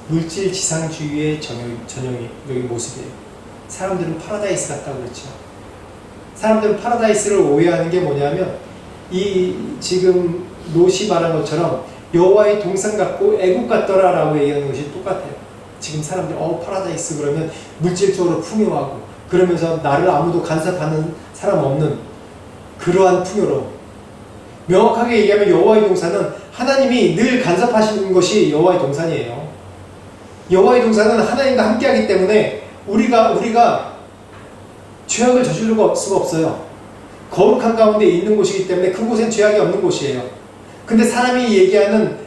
물질 지상주의의 전형적인 모습이에요. 사람들은 파라다이스 같다고 그랬죠. 사람들은 파라다이스를 오해하는 게 뭐냐면 이 지금 롯이 말한 것처럼 여호와의 동산 같고 애국 같더라 라고 얘기하는 것이 똑같아요. 지금 사람들이 파라다이스 그러면 물질적으로 풍요하고 그러면서 나를 아무도 간섭하는 사람 없는 그러한 풍요로움. 명확하게 얘기하면 여호와의 동산은 하나님이 늘 간섭하시는 것이 여호와의 동산이에요. 여호와의 동산은 하나님과 함께하기 때문에 우리가 죄악을 저지를 수가 없어요. 거룩한 가운데 있는 곳이기 때문에 그곳엔 죄악이 없는 곳이에요. 근데 사람이 얘기하는,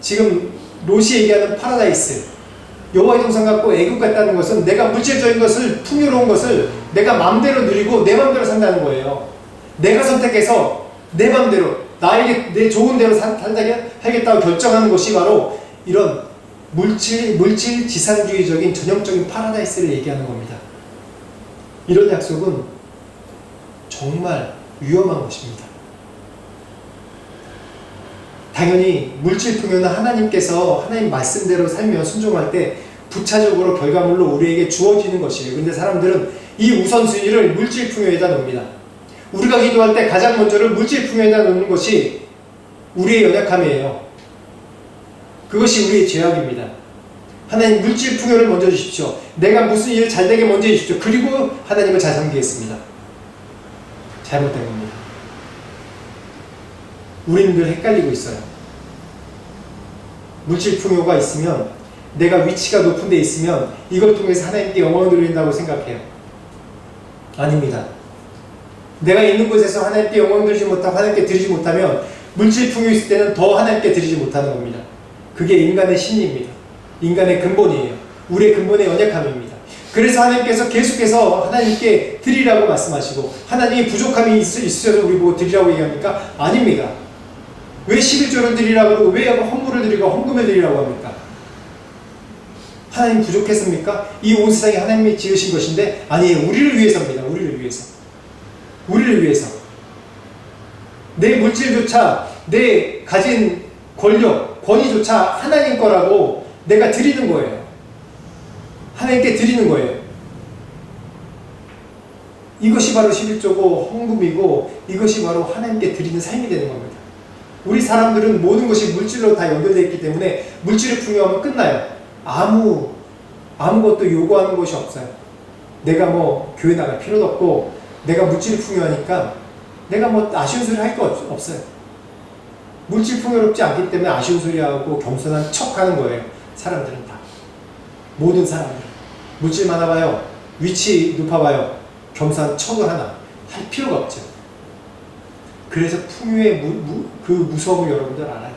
지금 롯이 얘기하는 파라다이스, 여호와의 동산 같고 애국 같다는 것은 내가 물질적인 것을, 풍요로운 것을 내가 마음대로 누리고 내 마음대로 산다는 거예요. 내가 선택해서 내 마음대로 나에게 내 좋은 대로 살겠다고 결정하는 것이 바로 이런 물질 지상주의적인 전형적인 파라다이스를 얘기하는 겁니다. 이런 약속은 정말 위험한 것입니다. 당연히 물질 풍요는 하나님께서 하나님 말씀대로 살며 순종할 때 부차적으로 결과물로 우리에게 주어지는 것이에요. 그런데 사람들은 이 우선순위를 물질 풍요에다 놓습니다. 우리가 기도할 때 가장 먼저를 물질 풍요에다 놓는 것이 우리의 연약함이에요. 그것이 우리의 죄악입니다. 하나님 물질 풍요를 먼저 주십시오. 내가 무슨 일을 잘 되게 먼저 해주십시오. 그리고 하나님을 잘 섬기겠습니다. 잘못된 겁니다. 우리는 늘 헷갈리고 있어요. 물질 풍요가 있으면, 내가 위치가 높은 데 있으면 이걸 통해서 하나님께 영광을 돌린다고 생각해요. 아닙니다. 내가 있는 곳에서 하나님께 영광 드리지 못하고 하나님께 드리지 못하면 물질 풍요 있을 때는 더 하나님께 드리지 못하는 겁니다. 그게 인간의 심리입니다. 인간의 근본이에요. 우리의 근본의 연약함입니다. 그래서 하나님께서 계속해서 하나님께 드리라고 말씀하시고, 하나님이 부족함이 있으셔서 우리 보고 드리라고 얘기합니까? 아닙니다. 왜 11조를 드리라고 그러고 왜 헌물을 드리고 헌금을 드리라고 합니까? 하나님 부족했습니까? 이 온 세상이 하나님이 지으신 것인데, 아니에요. 우리를 위해서입니다. 우리를 위해서. 우리를 위해서. 내 물질조차, 내 가진 권력, 권위조차 하나님 거라고 내가 드리는 거예요. 하나님께 드리는 거예요. 이것이 바로 11조고 헌금이고, 이것이 바로 하나님께 드리는 삶이 되는 겁니다. 우리 사람들은 모든 것이 물질로 다 연결되어 있기 때문에 물질을 풍요하면 끝나요. 아무것도 요구하는 것이 없어요. 내가 뭐 교회 나갈 필요도 없고, 내가 물질이 풍요하니까 내가 뭐 아쉬운 소리 할 거 없어요. 물질 풍요롭지 않기 때문에 아쉬운 소리하고 겸손한 척 하는 거예요. 사람들은 다. 모든 사람들은. 물질 많아봐요. 위치 높아봐요. 겸손한 척을 하나. 할 필요가 없죠. 그래서 풍요의 그 무서움을 여러분들 알아야 돼요.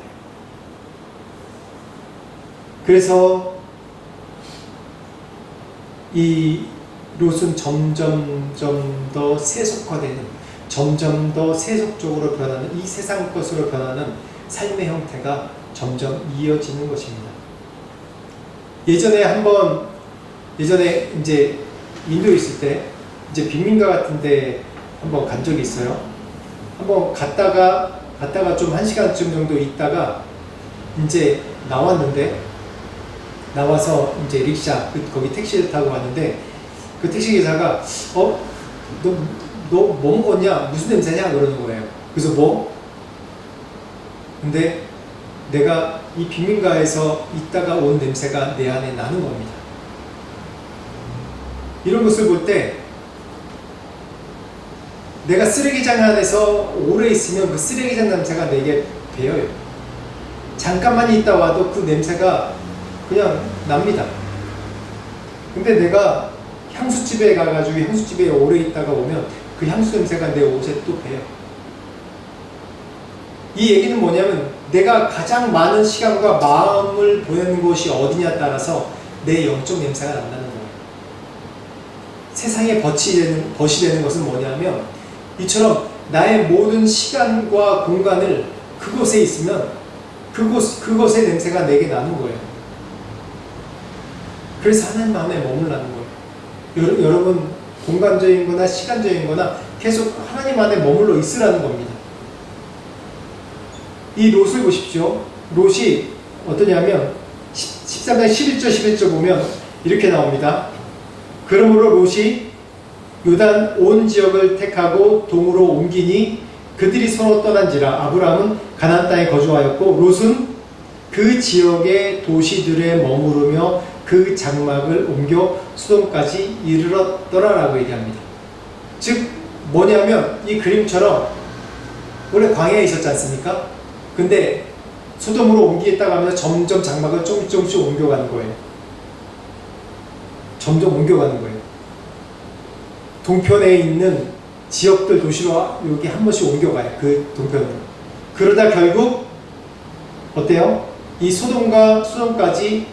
그래서 이 롯은 점점 더 세속화되는, 점점 더 세속적으로 변하는, 이 세상 것으로 변하는 삶의 형태가 점점 이어지는 것입니다. 예전에 이제 인도에 있을 때 이제 빈민가 같은데 한번 간 적이 있어요. 한번 갔다가 좀 1시간쯤 정도 있다가 이제 나와서 이제 릭샤, 거기 택시를 타고 왔는데, 그 택시 기사가 너 뭐 먹었냐? 무슨 냄새냐? 그러는 거예요. 그래서 뭐? 근데 내가 이 빈민가에서 있다가 온 냄새가 내 안에 나는 겁니다. 이런 것을 볼 때 내가 쓰레기장 안에서 오래 있으면 그 쓰레기장 냄새가 내게 배어요. 잠깐만 있다 와도 그 냄새가 그냥 납니다. 근데 내가 향수집에 가가지고 향수집에 오래 있다가 오면 그 향수 냄새가 내 옷에 또 배요. 이 얘기는 뭐냐면, 내가 가장 많은 시간과 마음을 보내는 곳이 어디냐에 따라서 내 영적 냄새가 난다는 거예요. 세상에 벗이 되는 것은 뭐냐면, 이처럼 나의 모든 시간과 공간을 그곳에 있으면 그곳의 냄새가 내게 나는 거예요. 그래서 하나님 안에 머물라는 거예요. 여러분, 공간적인 거나 시간적인 거나 계속 하나님 안에 머물러 있으라는 겁니다. 이 롯을 보십시오. 롯이 어떠냐면 13장 11절 보면 이렇게 나옵니다. 그러므로 롯이 요단 온 지역을 택하고 동으로 옮기니 그들이 서로 떠난지라. 아브라함은 가나안 땅에 거주하였고 롯은 그 지역의 도시들에 머무르며 그 장막을 옮겨 수돔까지 이르렀더라라고 얘기합니다. 즉 뭐냐면, 이 그림처럼 원래 광야에 있었지 않습니까? 근데 소돔으로 옮기겠다고 하면서 점점 장막을 조금씩 옮겨가는 거예요. 점점 옮겨가는 거예요. 동편에 있는 지역들 도시로 여기 한 번씩 옮겨가요. 그 동편으로. 그러다 결국 어때요? 이 소돔과 수돔까지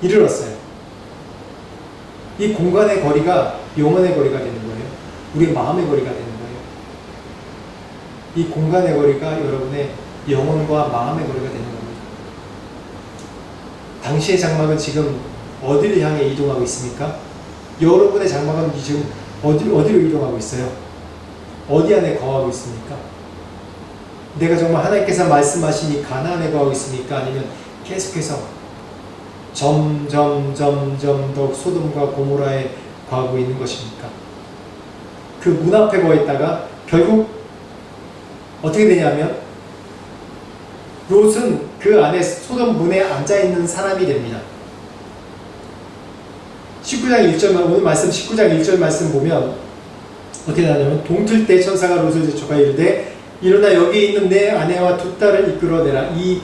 이르렀어요. 이 공간의 거리가 영혼의 거리가 되는 거예요. 우리의 마음의 거리가 되는 거예요. 이 공간의 거리가 여러분의 영혼과 마음의 거리가 되는 겁니다. 당시의 장막은 지금 어디를 향해 이동하고 있습니까? 여러분의 장막은 지금 어디로 이동하고 있어요? 어디 안에 거하고 있습니까? 내가 정말 하나님께서 말씀하신 이 가나안에 거하고 있습니까? 아니면 계속해서 점점 더욱 소돔과 고모라에 거하고 있는 것입니까? 그 문 앞에 거해 있다가 결국 어떻게 되냐면 롯은 그 안에 소돔 문에 앉아있는 사람이 됩니다. 19장 1절, 오늘 말씀 19장 1절 말씀 보면 어떻게 되냐면 동틀 때 천사가 롯을 재촉하여 이르되 일어나 여기 있는 내 아내와 두 딸을 이끌어내라. 19장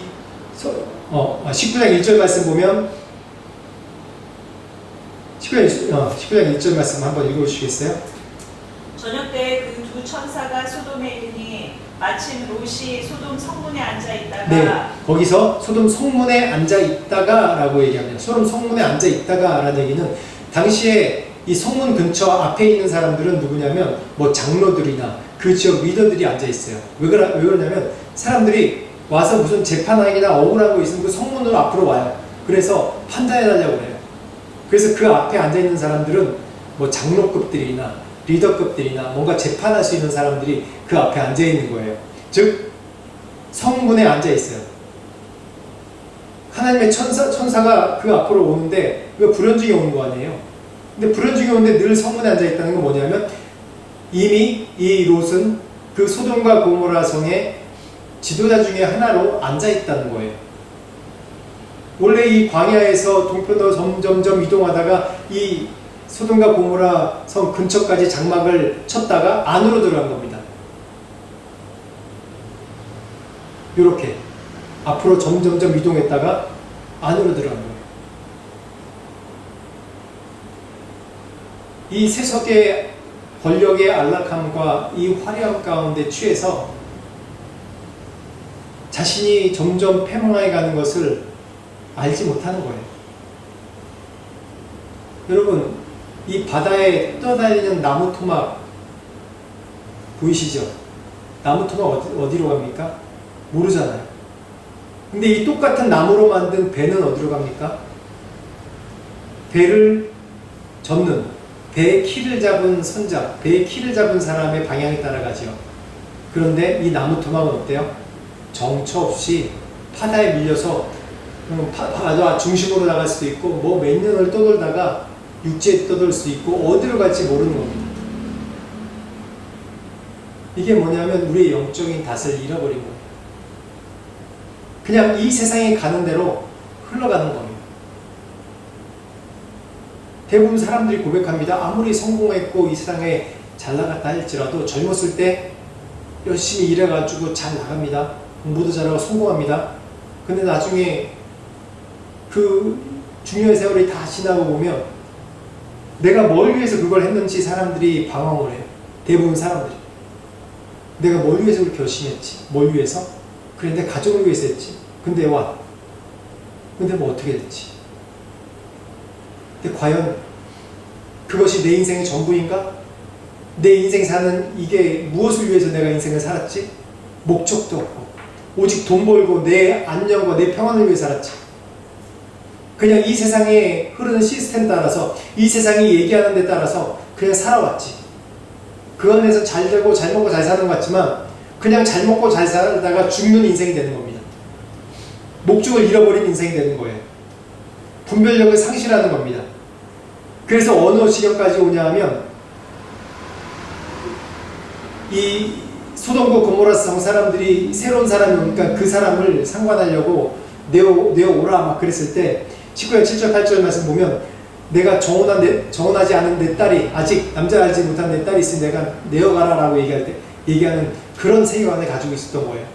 1절 말씀 보면 19장 1절 말씀 한번 읽어주시겠어요? 저녁 때 그 두 천사가 소돔에 이르니 마침 롯이 소돔 성문에 앉아 있다가 네, 거기서 소돔 성문에 앉아 있다가 라고 얘기합니다. 소돔 성문에 앉아 있다가 라는 얘기는 당시에 이 성문 근처 앞에 있는 사람들은 누구냐면 뭐 장로들이나 그 지역 리더들이 앉아 있어요. 왜 그러냐면 사람들이 와서 무슨 재판하기나 억울한 거 있으면 그 성문으로 앞으로 와요. 그래서 판단해 달라고 그래요. 그래서 그 앞에 앉아 있는 사람들은 뭐 장로급들이나 리더급들이나 뭔가 재판할 수 있는 사람들이 그 앞에 앉아 있는 거예요. 즉 성문에 앉아 있어요. 하나님의 천사가 그 앞으로 오는데 이거 불현중에 오는 거 아니에요. 근데 불현중에 오는데 늘 성문에 앉아 있다는 건 뭐냐면 이미 이 롯은 그 소돔과 고모라 성의 지도자 중에 하나로 앉아 있다는 거예요. 원래 이 광야에서 동편으로 점점 이동하다가 이 소돔과 고모라 성 근처까지 장막을 쳤다가 안으로 들어간 겁니다. 이렇게 앞으로 점점 이동했다가 안으로 들어간 거예요. 이 세속의 권력의 안락함과 이 화려함 가운데 취해서 자신이 점점 패망해 가는 것을 알지 못하는 거예요. 여러분, 이 바다에 떠다니는 나무 토막 보이시죠? 나무 토막 어디로 갑니까? 모르잖아요. 근데 이 똑같은 나무로 만든 배는 어디로 갑니까? 배를 젓는, 배의 키를 잡은 선장, 배의 키를 잡은 사람의 방향에 따라가죠. 그런데 이 나무 토막은 어때요? 정처 없이 바다에 밀려서 바다 중심으로 나갈 수도 있고 뭐 몇 년을 떠돌다가 육지에 떠돌 수 있고 어디로 갈지 모르는 겁니다. 이게 뭐냐면 우리의 영적인 낯을 잃어버린 거예요. 그냥 이 세상에 가는 대로 흘러가는 겁니다. 대부분 사람들이 고백합니다. 아무리 성공했고 이 세상에 잘 나갔다 할지라도 젊었을 때 열심히 일해가지고 잘 나갑니다. 공부도 잘하고 성공합니다. 근데 나중에 그 중요한 세월이 다 지나고 보면 내가 뭘 위해서 그걸 했는지 사람들이 방황을 해요. 대부분 사람들이. 내가 뭘 위해서 그렇게 열심히 했지? 뭘 위해서? 그래, 내 가족을 위해서 했지. 근데 뭐 어떻게 됐지? 근데 과연 그것이 내 인생의 전부인가? 내 인생 사는 이게 무엇을 위해서 내가 인생을 살았지? 목적도 없고 오직 돈 벌고 내 안녕과 내 평안을 위해 살았지. 그냥 이 세상에 흐르는 시스템 따라서 이 세상이 얘기하는 데 따라서 그냥 살아왔지. 그 안에서 잘 되고 잘 먹고 잘 사는 것 같지만 그냥 잘 먹고 잘 살다가 죽는 인생이 되는 겁니다. 목적을 잃어버린 인생이 되는 거예요. 분별력을 상실하는 겁니다. 그래서 어느 지경까지 오냐 하면 이 소돔과 고모라 성 사람들이 새로운 사람이 오니까 그 사람을 상관하려고 내어오라 막 그랬을 때 19장 7절 8절 말씀 보면 내가 정혼하지 않은 내 딸이 아직 남자 알지 못한 내 딸이 있으니 내가 내어가라 라고 얘기하는 그런 세계관을 가지고 있었던 거예요.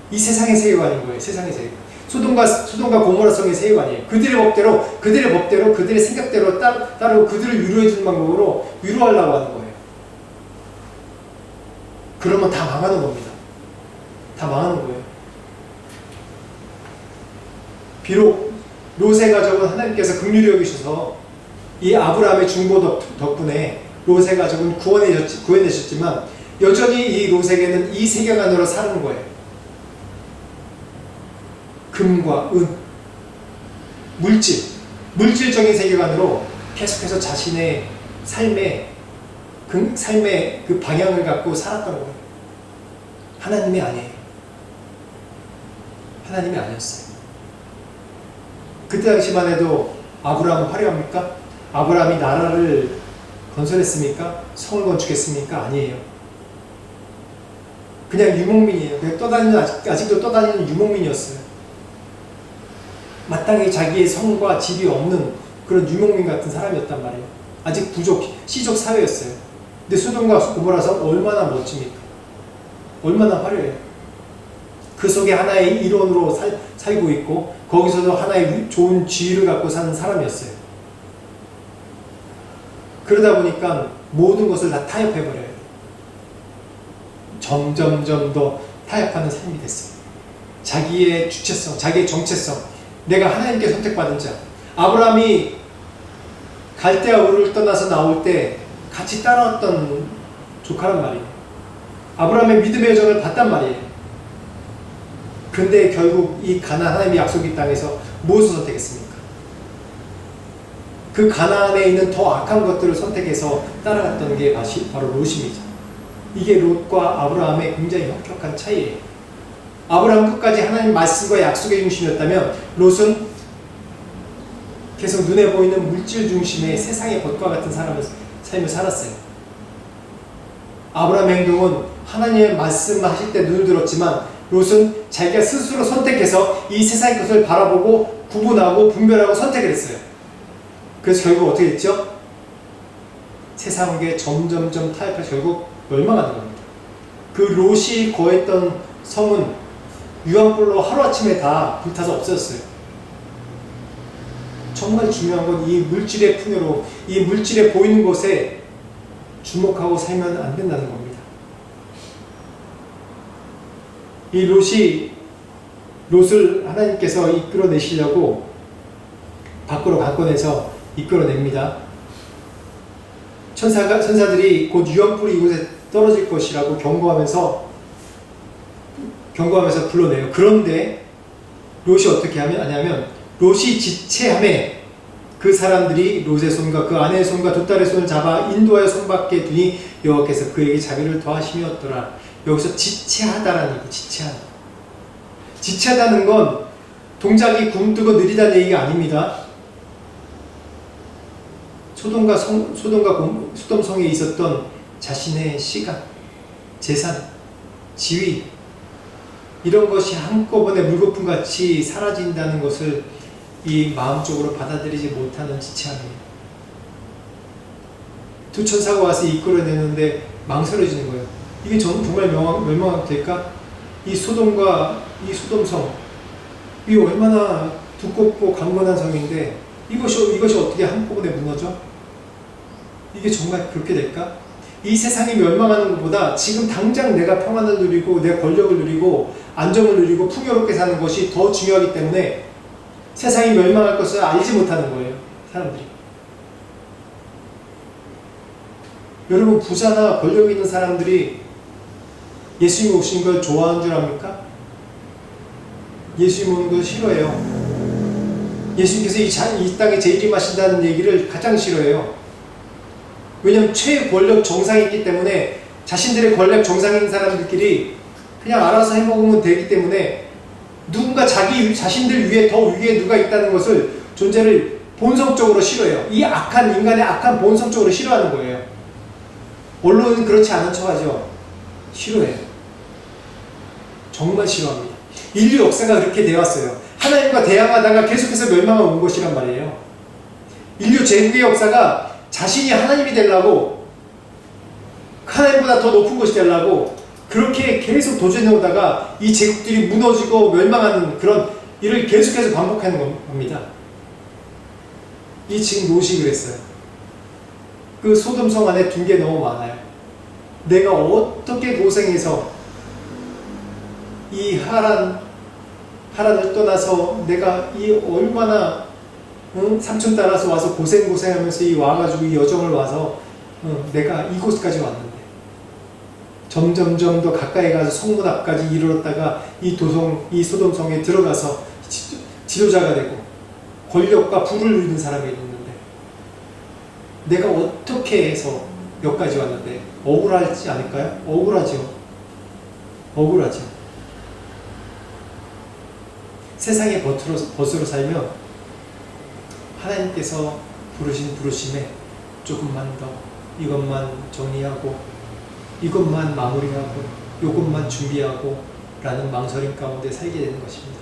이 세상의 세계관인 거예요. 세상의 세계관. 소돔과 고모라 성의 세계가 아니에요. 그들의 법대로, 그들의 생각대로 따르고 그들을 위로해주는 방법으로 위로하려고 하는 거예요. 그러면 다 망하는 겁니다. 다 망하는 거예요. 비록 롯의 가족은 하나님께서 긍휼히 여기셔서 이 아브라함의 중보 덕분에 롯의 가족은 구원해주셨지만 여전히 이 롯에게는 이 세계관으로 사는 거예요. 금과 은, 물질적인 세계관으로 계속해서 자신의 삶의 그 방향을 갖고 살았던 거예요. 하나님이 아니에요. 하나님이 아니었어요. 그때 당시만 해도 아브라함은 화려합니까? 아브라함이 나라를 건설했습니까? 성을 건축했습니까? 아니에요. 그냥 유목민이에요. 그냥 아직도 떠다니는 유목민이었어요. 마땅히 자기의 성과 집이 없는 그런 유목민 같은 사람이었단 말이에요. 아직 시족 사회였어요. 근데 소돔과 고모라 성 얼마나 멋집니까? 얼마나 화려해요. 그 속에 하나의 이론으로 살고 있고 거기서도 하나의 좋은 지위를 갖고 사는 사람이었어요. 그러다 보니까 모든 것을 다 타협해버려요. 점점 더 타협하는 삶이 됐어요. 자기의 주체성, 자기의 정체성, 내가 하나님께 선택받은 자. 아브라함이 갈대아 우르를 떠나서 나올 때 같이 따라왔던 조카란 말이에요. 아브라함의 믿음의 여정을 봤단 말이에요. 근데 결국 이 가나안 하나님의 약속의 땅에서 무엇을 선택했습니까? 그 가나안에 있는 더 악한 것들을 선택해서 따라갔던 게 바로 롯입니다. 이게 롯과 아브라함의 굉장히 혁혁한 차이예요. 아브라함 끝까지 하나님 말씀과 약속의 중심이었다면 롯은 계속 눈에 보이는 물질 중심의 세상의 것과 같은 삶을 살았어요. 아브라함의 행동은 하나님의 말씀하실 때 눈을 들었지만 롯은 자기가 스스로 선택해서 이 세상의 것을 바라보고 구분하고 분별하고 선택을 했어요. 그래서 결국 어떻게 됐죠? 세상에 점점점 타협해서 결국 멸망하는 겁니다. 그 롯이 거했던 성은 유황불로 하루아침에 다 불타서 없어졌어요. 정말 중요한 건 이 물질의 풍요로, 이 물질에 보이는 것에 주목하고 살면 안 된다는 겁니다. 이 롯을 하나님께서 이끌어내시려고 밖으로 바꿔내서 이끌어냅니다. 천사들이 곧 유황불이 이곳에 떨어질 것이라고 경고하면서 불러내요. 그런데 롯이 어떻게 하냐면 롯이 지체함에 그 사람들이 롯의 손과 그 아내의 손과 두 딸의 손을 잡아 인도하여 손밖에 두니 여호와께서 그에게 자비를 더하심이었더라. 여기서 지체하다라는 얘기, 지체하다는 건 동작이 굼뜨고 느리다는 얘기가 아닙니다. 소돔 성에 있었던 자신의 시간, 재산, 지위 이런 것이 한꺼번에 물거품같이 사라진다는 것을 이 마음적으로 받아들이지 못하는 지체함이에요. 두 천사가 와서 이끌어내는데 망설여지는 거예요. 이게 정말 멸망될까? 이 소돔성 이 얼마나 두껍고 강건한 성인데 이것이 어떻게 한꺼번에 무너져? 이게 정말 그렇게 될까? 이 세상이 멸망하는 것보다 지금 당장 내가 평안을 누리고 내 권력을 누리고 안정을 누리고 풍요롭게 사는 것이 더 중요하기 때문에 세상이 멸망할 것을 알지 못하는 거예요. 사람들이. 여러분 부자나 권력 있는 사람들이 예수님 오신 걸 좋아하는 줄 압니까? 예수님 오는 걸 싫어해요. 예수님께서 이 땅에 재림하신다는 얘기를 가장 싫어해요. 왜냐하면 최권력 정상이 있기 때문에 자신들의 권력 정상인 사람들끼리 그냥 알아서 해먹으면 되기 때문에 누군가 자신들 위에 더 위에 누가 있다는 것을 존재를 본성적으로 싫어해요. 이 인간의 악한 본성적으로 싫어하는 거예요. 언론은 그렇지 않은 척하죠. 싫어해요. 정말 싫어합니다. 인류 역사가 그렇게 되었어요. 하나님과 대항하다가 계속해서 멸망을 온 것이란 말이에요. 인류 제국의 역사가 자신이 하나님이 되려고 하나님보다 더 높은 것이 되려고 그렇게 계속 도전해 오다가 이 제국들이 무너지고 멸망하는 그런 이를 계속해서 반복하는 겁니다. 이 지금 롯이 그랬어요. 그 소돔성 안에 둔 게 너무 많아요. 내가 어떻게 고생해서 이 하란을 떠나서 내가 이 얼마나 삼촌 따라서 와서 고생하면서 이 와가지고 이 여정을 와서 내가 이곳까지 왔는데 점점점 더 가까이 가서 성문 앞까지 이르렀다가 이 소돔성에 들어가서 지도자가 되고 권력과 부를 누리는 사람이 있는데 내가 어떻게 해서 여기까지 왔는데 억울하지 않을까요? 억울하죠. 세상의 벗으로 살면 하나님께서 부르신 부르심에 조금만 더 이것만 정리하고 이것만 마무리하고 이것만 준비하고 라는 망설임 가운데 살게 되는 것입니다.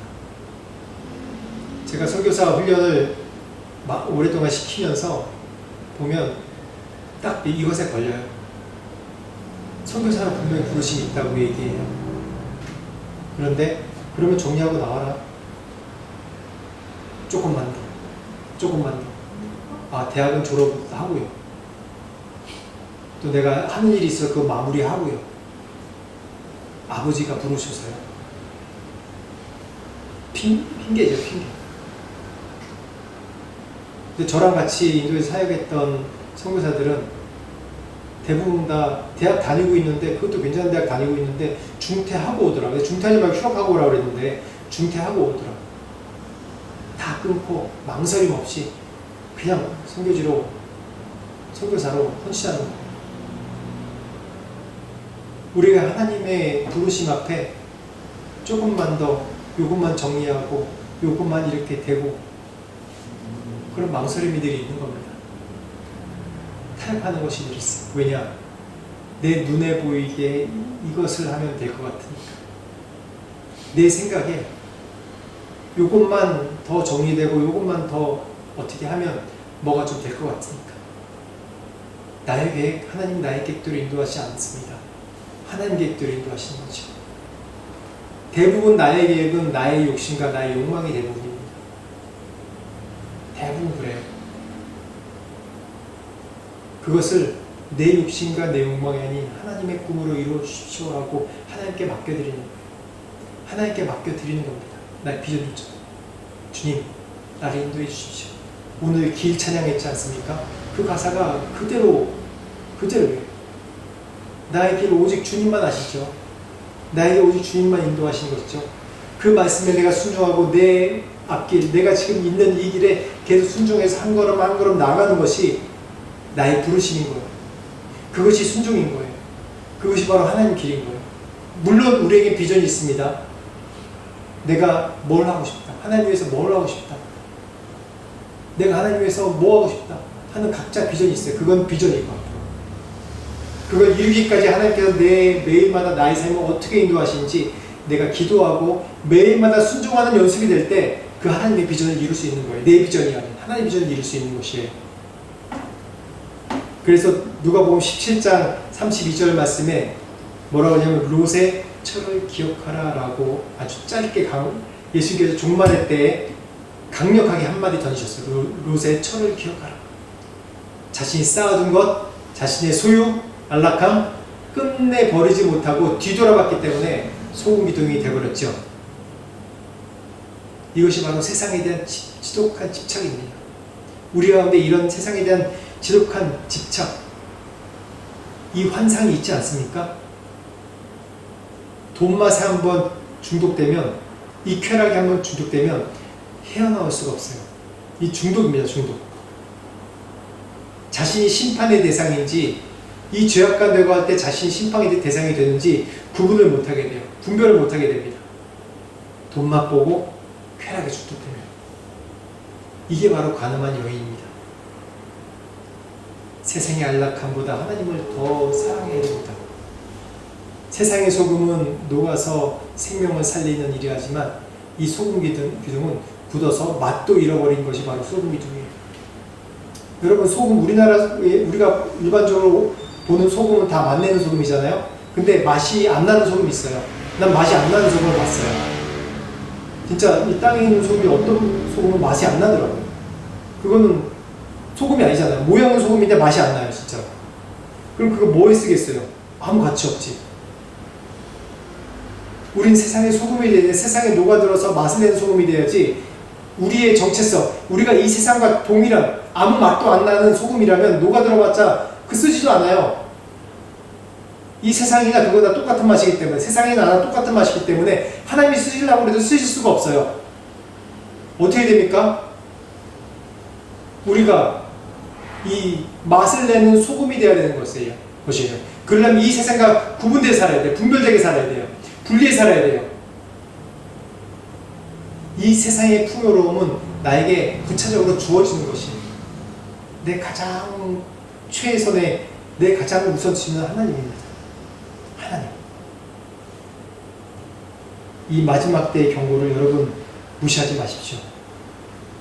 제가 선교사 훈련을 오랫동안 시키면서 보면 딱 이것에 걸려요. 선교사는 분명히 부르심이 있다고 얘기해요. 그런데 그러면 정리하고 나와라. 조금만 더. 아, 대학은 졸업하고요. 또 내가 하는 일이 있어 그거 마무리하고요. 아버지가 부르셔서요. 핑계죠, 핑계. 근데 저랑 같이 인도에서 사역했던 선교사들은 대부분 다 대학 다니고 있는데, 그것도 괜찮은 대학 다니고 있는데 중퇴하고 오더라고요. 중퇴하지 말고 휴학하고 오라고 그랬는데 중퇴하고 오더라고요. 다 끊고 망설임 없이 그냥 선교사로 헌신하는 거예요. 우리가 하나님의 부르심 앞에 조금만 더 요것만 정리하고 요것만 이렇게 되고 그런 망설임이들이 있는 겁니다. 타협하는 것이 있어. 왜냐? 내 눈에 보이게 이것을 하면 될 것 같으니까. 내 생각에 요것만 더 정리되고 요것만 더 어떻게 하면 뭐가 좀 될 것 같으니까. 나의 계획, 하나님 나의 계획대로 인도하지 않습니다. 하나님 계획대로 인도하시는 거죠. 대부분 나의 계획은 나의 욕심과 나의 욕망이 대부분입니다. 대부분 그래요. 그것을 내 욕심과 내 욕망이 아닌 하나님의 꿈으로 이루어 주십시오 하고 하나님께 맡겨드리는 거예요. 하나님께 맡겨드리는 겁니다. 나의 비전 줬죠. 주님, 나를 인도해 주십시오. 오늘 길 찬양했지 않습니까? 그 가사가 그대로예요. 나의 길 오직 주님만 아시죠? 나에게 오직 주님만 인도하시는 것이죠. 그 말씀에 내가 순종하고 내 앞길, 내가 지금 있는 이 길에 계속 순종해서 한 걸음 한 걸음 나가는 것이 나의 부르심인 거예요. 그것이 순종인 거예요. 그것이 바로 하나님 길인 거예요. 물론 우리에게 비전이 있습니다. 내가 뭘 하고 싶다. 하나님 위해서 뭘 하고 싶다. 내가 하나님 위해서 뭐 하고 싶다 하는 각자 비전이 있어요. 그건 비전이고 그걸 이루기까지 하나님께서 내 매일마다 나의 삶을 어떻게 인도하시는지 내가 기도하고 매일마다 순종하는 연습이 될 때 그 하나님의 비전을 이룰 수 있는 거예요. 내 비전이 아닌 하나님의 비전을 이룰 수 있는 것이에요. 그래서 누가복음 17장 32절 말씀에 뭐라고 하냐면 롯의 철을 기억하라 라고 아주 짧게 예수께서 종말의 때에 강력하게 한마디 던지셨어요. 롯의 철을 기억하라. 자신이 쌓아둔 것, 자신의 소유, 안락함 끝내 버리지 못하고 뒤돌아봤기 때문에 소금기둥이 되어버렸죠. 이것이 바로 세상에 대한 지독한 집착입니다. 우리 가운데 이런 세상에 대한 지독한 집착, 이 환상이 있지 않습니까? 돈 맛에 한번 중독되면, 이 쾌락에 한번 중독되면 헤어나올 수가 없어요. 이 중독입니다. 중독. 자신이 심판의 대상인지 이 죄악과 되고 할 때 자신이 심판의 대상이 되는지 구분을 못하게 돼요. 분별을 못하게 됩니다. 돈 맛보고 쾌락에 중독되면. 이게 바로 가늠한 여인입니다. 세상의 안락함보다 하나님을 더 사랑해야 됩니다. 세상의 소금은 녹아서 생명을 살리는 일이 하지만 이 소금 기둥은 굳어서 맛도 잃어버린 것이 바로 소금 기둥이에요. 여러분, 소금 우리가 일반적으로 보는 소금은 다 맛내는 소금이잖아요. 근데 맛이 안 나는 소금이 있어요. 난 맛이 안 나는 소금을 봤어요. 진짜 이 땅에 있는 소금이 어떤 소금은 맛이 안 나더라고요. 그거는 소금이 아니잖아요. 모양은 소금인데 맛이 안 나요, 진짜. 그럼 그거 뭐에 쓰겠어요? 아무 가치 없지. 우린 세상의 소금이 되는데 세상에 녹아들어서 맛을 내는 소금이 돼야지. 우리의 정체성, 우리가 이 세상과 동일한 아무 맛도 안 나는 소금이라면 녹아들어봤자 그 쓰지도 않아요. 이 세상이나 그거나 똑같은 맛이기 때문에, 세상이나 나나 똑같은 맛이기 때문에 하나님이 쓰시려고 해도 쓰실 수가 없어요. 어떻게 됩니까? 우리가 이 맛을 내는 소금이 되어야 되는 것이에요. 그러려면 이 세상과 구분되어 살아야 돼요. 분별되게 살아야 돼요. 분리해 살아야 돼요. 이 세상의 풍요로움은 나에게 구체적으로 주어지는 것이 내 가장 최선의, 내 가장 우선순위는 하나님입니다. 하나님. 이 마지막 때의 경고를 여러분 무시하지 마십시오.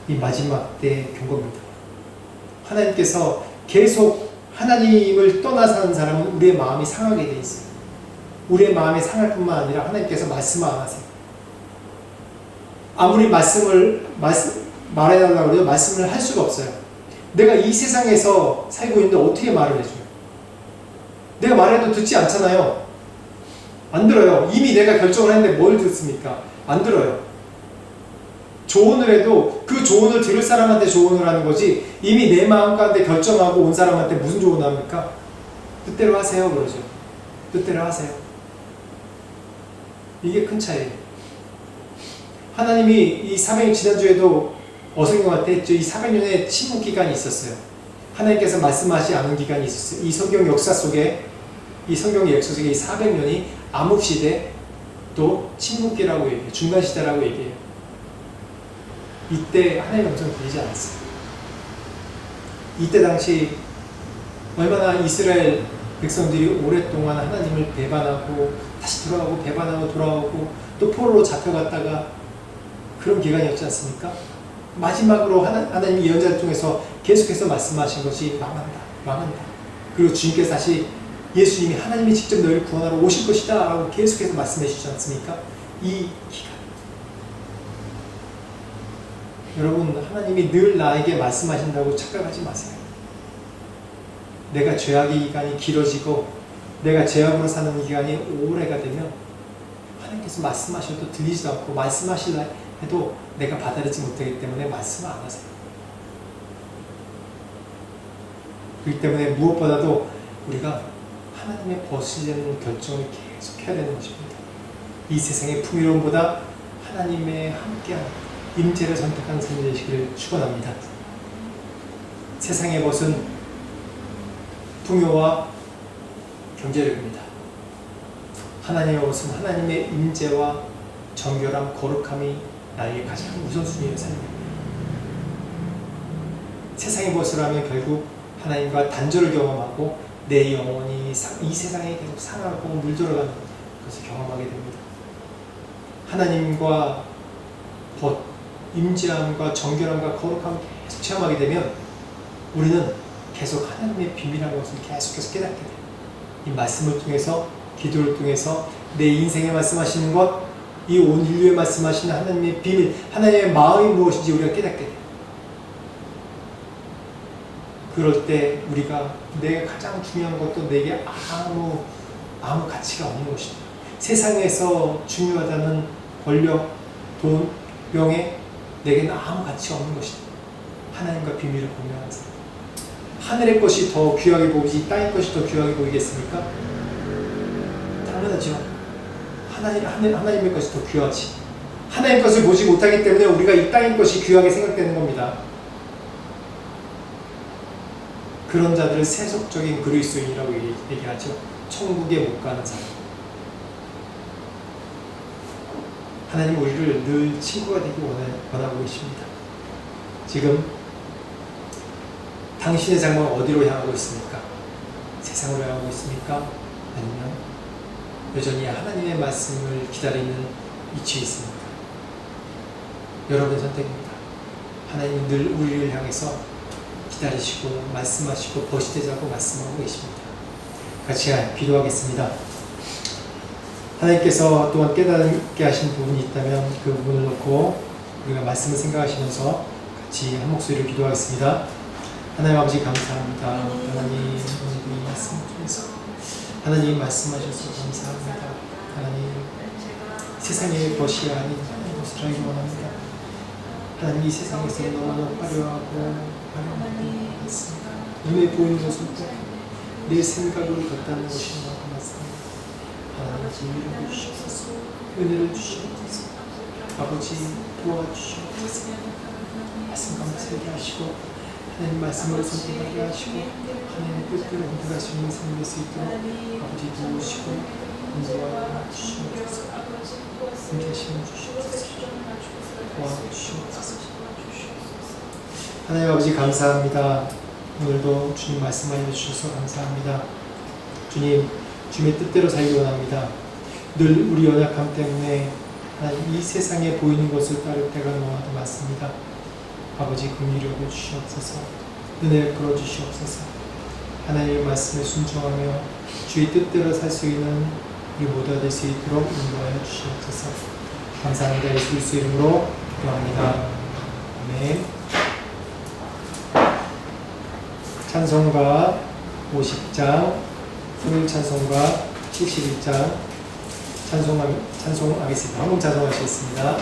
이 마지막 때의 경고입니다. 하나님께서 계속 하나님을 떠나 사는 사람은 우리의 마음이 상하게 돼 있어요. 우리의 마음이 상할 뿐만 아니라 하나님께서 말씀을 안 하세요. 아무리 말해달라고 해도 말씀을 할 수가 없어요. 내가 이 세상에서 살고 있는데 어떻게 말을 해줘요? 내가 말해도 듣지 않잖아요. 안 들어요. 이미 내가 결정을 했는데 뭘 듣습니까? 안 들어요. 조언을 해도 그 조언을 들을 사람한테 조언을 하는 거지, 이미 내 마음 가운데 결정하고 온 사람한테 무슨 조언을 합니까? 뜻대로 하세요 그러죠. 뜻대로 하세요. 이게 큰 차이예요. 하나님이 이 400년, 지난주에도 어성경할 때 이 400년의 침묵 기간이 있었어요. 하나님께서 말씀하지 않은 기간이 있었어요. 이 성경 역사 속에, 이 400년이 암흑시대, 또 침묵기라고 얘기해요. 중간시대라고 얘기해요. 이때 하나님의 음성이 들리지 않았어요. 이때 당시 얼마나 이스라엘 백성들이 오랫동안 하나님을 배반하고 다시 돌아오고 배반하고 돌아오고 또 포로로 잡혀갔다가 그런 기간이었지 않습니까? 마지막으로 하나님이 예언자를 통해서 계속해서 말씀하신 것이 망한다. 그리고 주님께서 다시 예수님이 하나님이 직접 너희를 구원하러 오실 것이다 라고 계속해서 말씀해 주시지 않습니까? 이 기간. 여러분, 하나님이 늘 나에게 말씀하신다고 착각하지 마세요. 내가 죄악의 기간이 길어지고 내가 죄악으로 사는 기간이 오래가 되면 하나님께서 말씀하셔도 들리지도 않고 말씀하실라 해도 내가 받아들이지 못하기 때문에 말씀을 안 하세요. 그렇기 때문에 무엇보다도 우리가 하나님의 벗으려는 결정을 계속 해야 되는 것입니다. 이 세상의 풍요로움보다 하나님의 함께한 임재를 선택한 삶이 되시기를 축원합니다. 세상의 벗은 풍요와 경제력입니다. 하나님의 벗은 하나님의 임재와 정결함, 거룩함이 나에게 가장 우선순위의 삶입니다. 세상의 벗으라면 결국 하나님과 단절을 경험하고 내 영혼이 이 세상에 계속 상하고 물들어가는 것을 경험하게 됩니다. 하나님과 임재함과 정결함과 거룩함을 계속 체험하게 되면 우리는 계속 하나님의 비밀한 것을 계속해서 깨닫게 돼요. 이 말씀을 통해서, 기도를 통해서 내 인생에 말씀하시는 것, 이 온 인류에 말씀하시는 하나님의 비밀, 하나님의 마음이 무엇인지 우리가 깨닫게 돼요. 그럴 때 우리가 내가 가장 중요한 것도 내게 아무 가치가 없는 것이다. 세상에서 중요하다는 권력, 돈, 명예, 내게는 아무 가치가 없는 것이다. 하나님과 비밀을 공유하는 사람. 하늘의 것이 더 귀하게 보이지 땅의 것이 더 귀하게 보이겠습니까? 당연하죠. 하나님의 것이 더 귀하지. 하나님의 것을 보지 못하기 때문에 우리가 이 땅의 것이 귀하게 생각되는 겁니다. 그런 자들을 세속적인 그리스도인이라고 얘기하죠. 천국에 못 가는 사람. 하나님 우리를 늘 친구가 되기 원하고 계십니다. 지금 당신의 장막은 어디로 향하고 있습니까? 세상으로 향하고 있습니까? 아니면 여전히 하나님의 말씀을 기다리는 위치에 있습니까? 여러분의 선택입니다. 하나님은 늘 우리를 향해서 기다리시고 말씀하시고 벗이 되자고 말씀하고 계십니다. 같이 기도하겠습니다. 하나님께서 또한 깨닫게 하신 부분이 있다면 그 부분을 놓고 우리가 말씀을 생각하시면서 같이 한 목소리로 기도하겠습니다. 하나님 아버지 감사합니다. 하나님 오늘 이 말씀을 통해서 하나님 말씀하셔서 감사합니다. 하나님 세상의 것이 아닌 하나님 것을 알기 원합니다. 하나님 이 세상에서 너무나 화려한 것입니다. 눈에 보이는 것은 내 생각을 갖다는 것이 너무 많습니다. 하나님 지혜를 주시옵소서, 은혜를 주시옵소서, 아버지 도와주시옵소서. 말씀 감사하게 하시고 하나님 말씀을 선택하게 하시고 하나님 뜻대로 선택할 수 있는 삶이 될 수 있도록 아버지 도우시고 인도하여 주시옵소서. 인계심 주시옵소서. 도와주시옵소서. 하나님 아버지 감사합니다. 오늘도 주님 말씀 알려주셔서 감사합니다. 주님, 주님의 뜻대로 살기 원합니다. 늘 우리 연약함 때문에 하나님 이 세상에 보이는 것을 따를 때가 너무나도 많습니다. 아버지 긍휼히 여겨 주시옵소서. 은혜를 풀어 주시옵소서. 하나님의 말씀에 순종하며 주의 뜻대로 살 수 있는 우리 모두가 될 수 있도록 인도하여 주시옵소서. 감사합니다. 예수 그리스도 이름으로 기도합니다. 아멘. 찬송가 50장, 토요일 찬송가 71장 찬송하겠습니다. 한번 찬송하시겠습니다.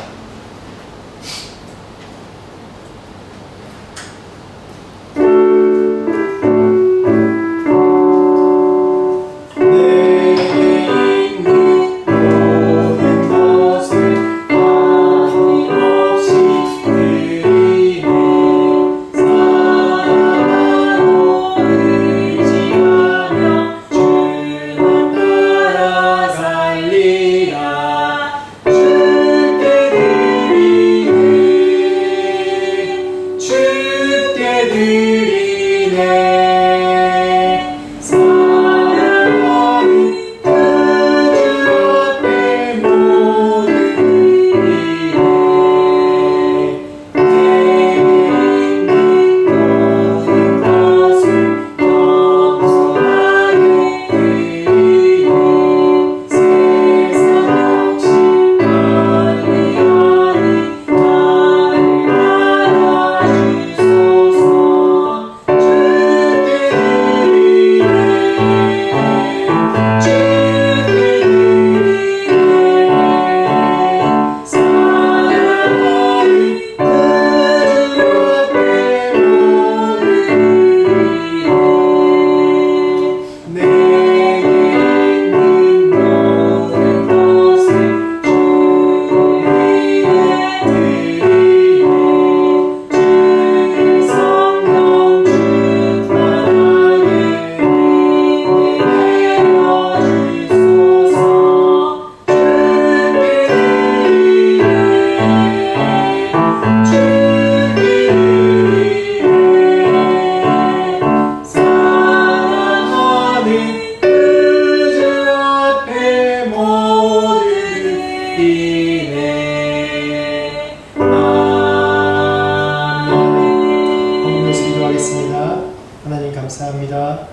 감사합니다.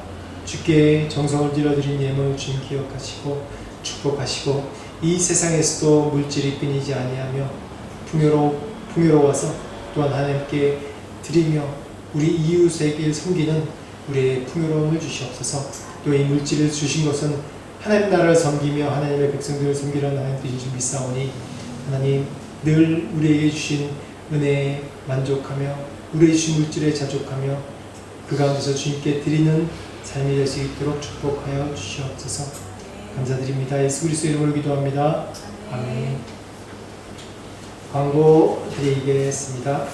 주께 정성을 들여드린 예물을 주님 기억하시고 축복하시고 이 세상에서도 물질이 끊이지 아니하며 풍요로워서 또한 하나님께 드리며 우리 이웃에게 섬기는 우리의 풍요로움을 주시옵소서. 또 이 물질을 주신 것은 하나님 나라를 섬기며 하나님의 백성들을 섬기라는 하나님 뜻인 줄 믿사오니 하나님 늘 우리에게 주신 은혜에 만족하며 우리에게 주신 물질에 자족하며 그 가운데서 주님께 드리는 삶이 될 수 있도록 축복하여 주시옵소서. 감사드립니다. 예수 그리스도 이름으로 기도합니다. 아멘. 광고 드리겠습니다.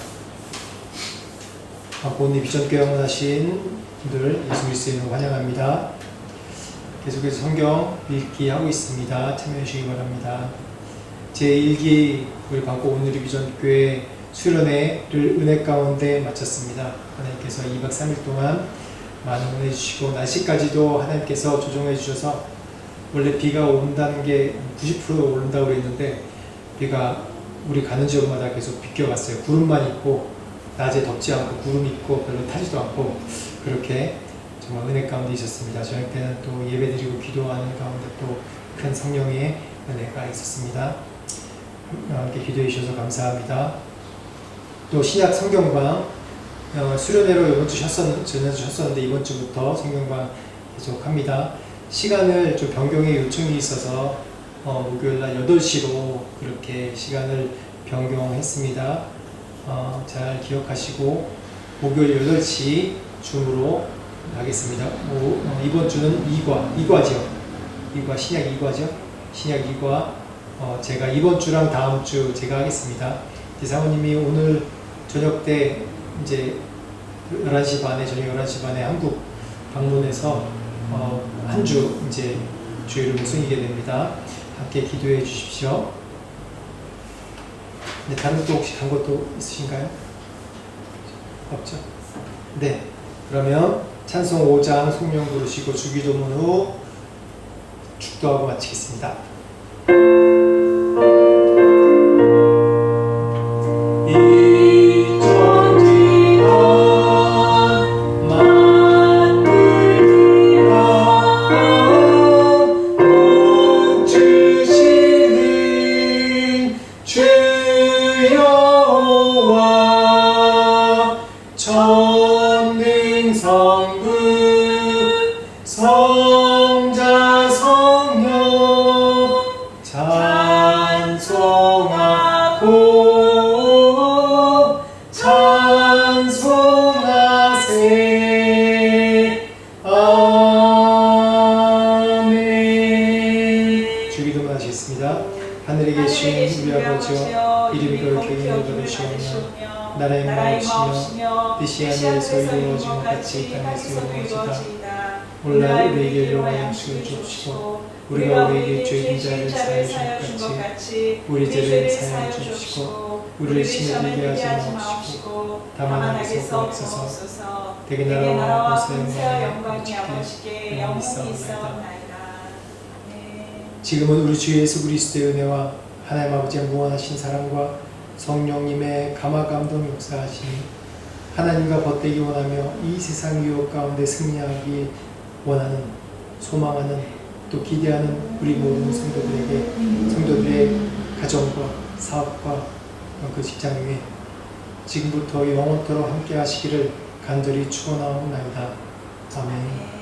광고님 비전교회 응원하신 분들 예수 그리스도 이름으로 환영합니다. 계속해서 성경 읽기 하고 있습니다. 참여해 주시기 바랍니다. 제1기 우리 광고 오늘의 비전교회 수련회를 은혜 가운데 마쳤습니다. 하나님께서 2박 3일 동안 많은 은혜 주시고 날씨까지도 하나님께서 조정해 주셔서 원래 비가 온다는 게 90% 오른다고 그랬는데 비가 우리 가는 지역마다 계속 비껴갔어요. 구름만 있고 낮에 덥지 않고 구름 있고 별로 타지도 않고 그렇게 정말 은혜 가운데 있었습니다. 저녁 때는 또 예배드리고 기도하는 가운데 또 큰 성령의 은혜가 있었습니다. 함께 기도해 주셔서 감사합니다. 또 신약 성경방 수련회로 이번 주 쉬었었는데 이번 주부터 성경방 계속합니다. 시간을 좀 변경의 요청이 있어서 목요일날 8시로 그렇게 시간을 변경했습니다. 잘 기억하시고 목요일 8시 줌으로 하겠습니다. 이번 주는 2과죠. 2과 신약 2과죠. 신약 2과 제가 이번 주랑 다음 주 제가 하겠습니다. 사모님이 오늘 저녁 때 이제 11시 반에 저녁 11시 반에 한국 방문해서 한 주 이제 주일을 묵상하게 됩니다. 함께 기도해 주십시오. 네, 다른 또 혹시 간 것도 있으신가요? 없죠? 네, 그러면 찬송 5장 성령 부르시고 주기도문 후 축도하고 마치겠습니다. 하늘에 계신 우리 아버지여 이름이 거룩히 여겨주시오며 나라의 마옵시며 뜻이 하늘에서 이루어진 것 같이 땅에서 이루어지이다. 오늘날 우리에게 일용할 양식을 주옵시고 우리가 우리에게 죄인 자를 사하여 준 것 같이 우리 죄를 사하여 주옵시고 우리를 시험에 들게 하지 마옵시고 다만 악에서 구하옵소서. 대개 나라와 권세와 영광이 아버지께 영원히 있사옵나이다. 지금은 우리 주 예수 그리스도의 은혜와 하나님 아버지의 무한하신 사랑과 성령님의 감화감동 역사하시니 하나님과 벗되기 원하며 이 세상 유혹 가운데 승리하기 원하는 소망하는 또 기대하는 우리 모든 성도들의 가정과 사업과 그 직장 위에 지금부터 영원토록 함께 하시기를 간절히 축원하옵나이다. 아멘.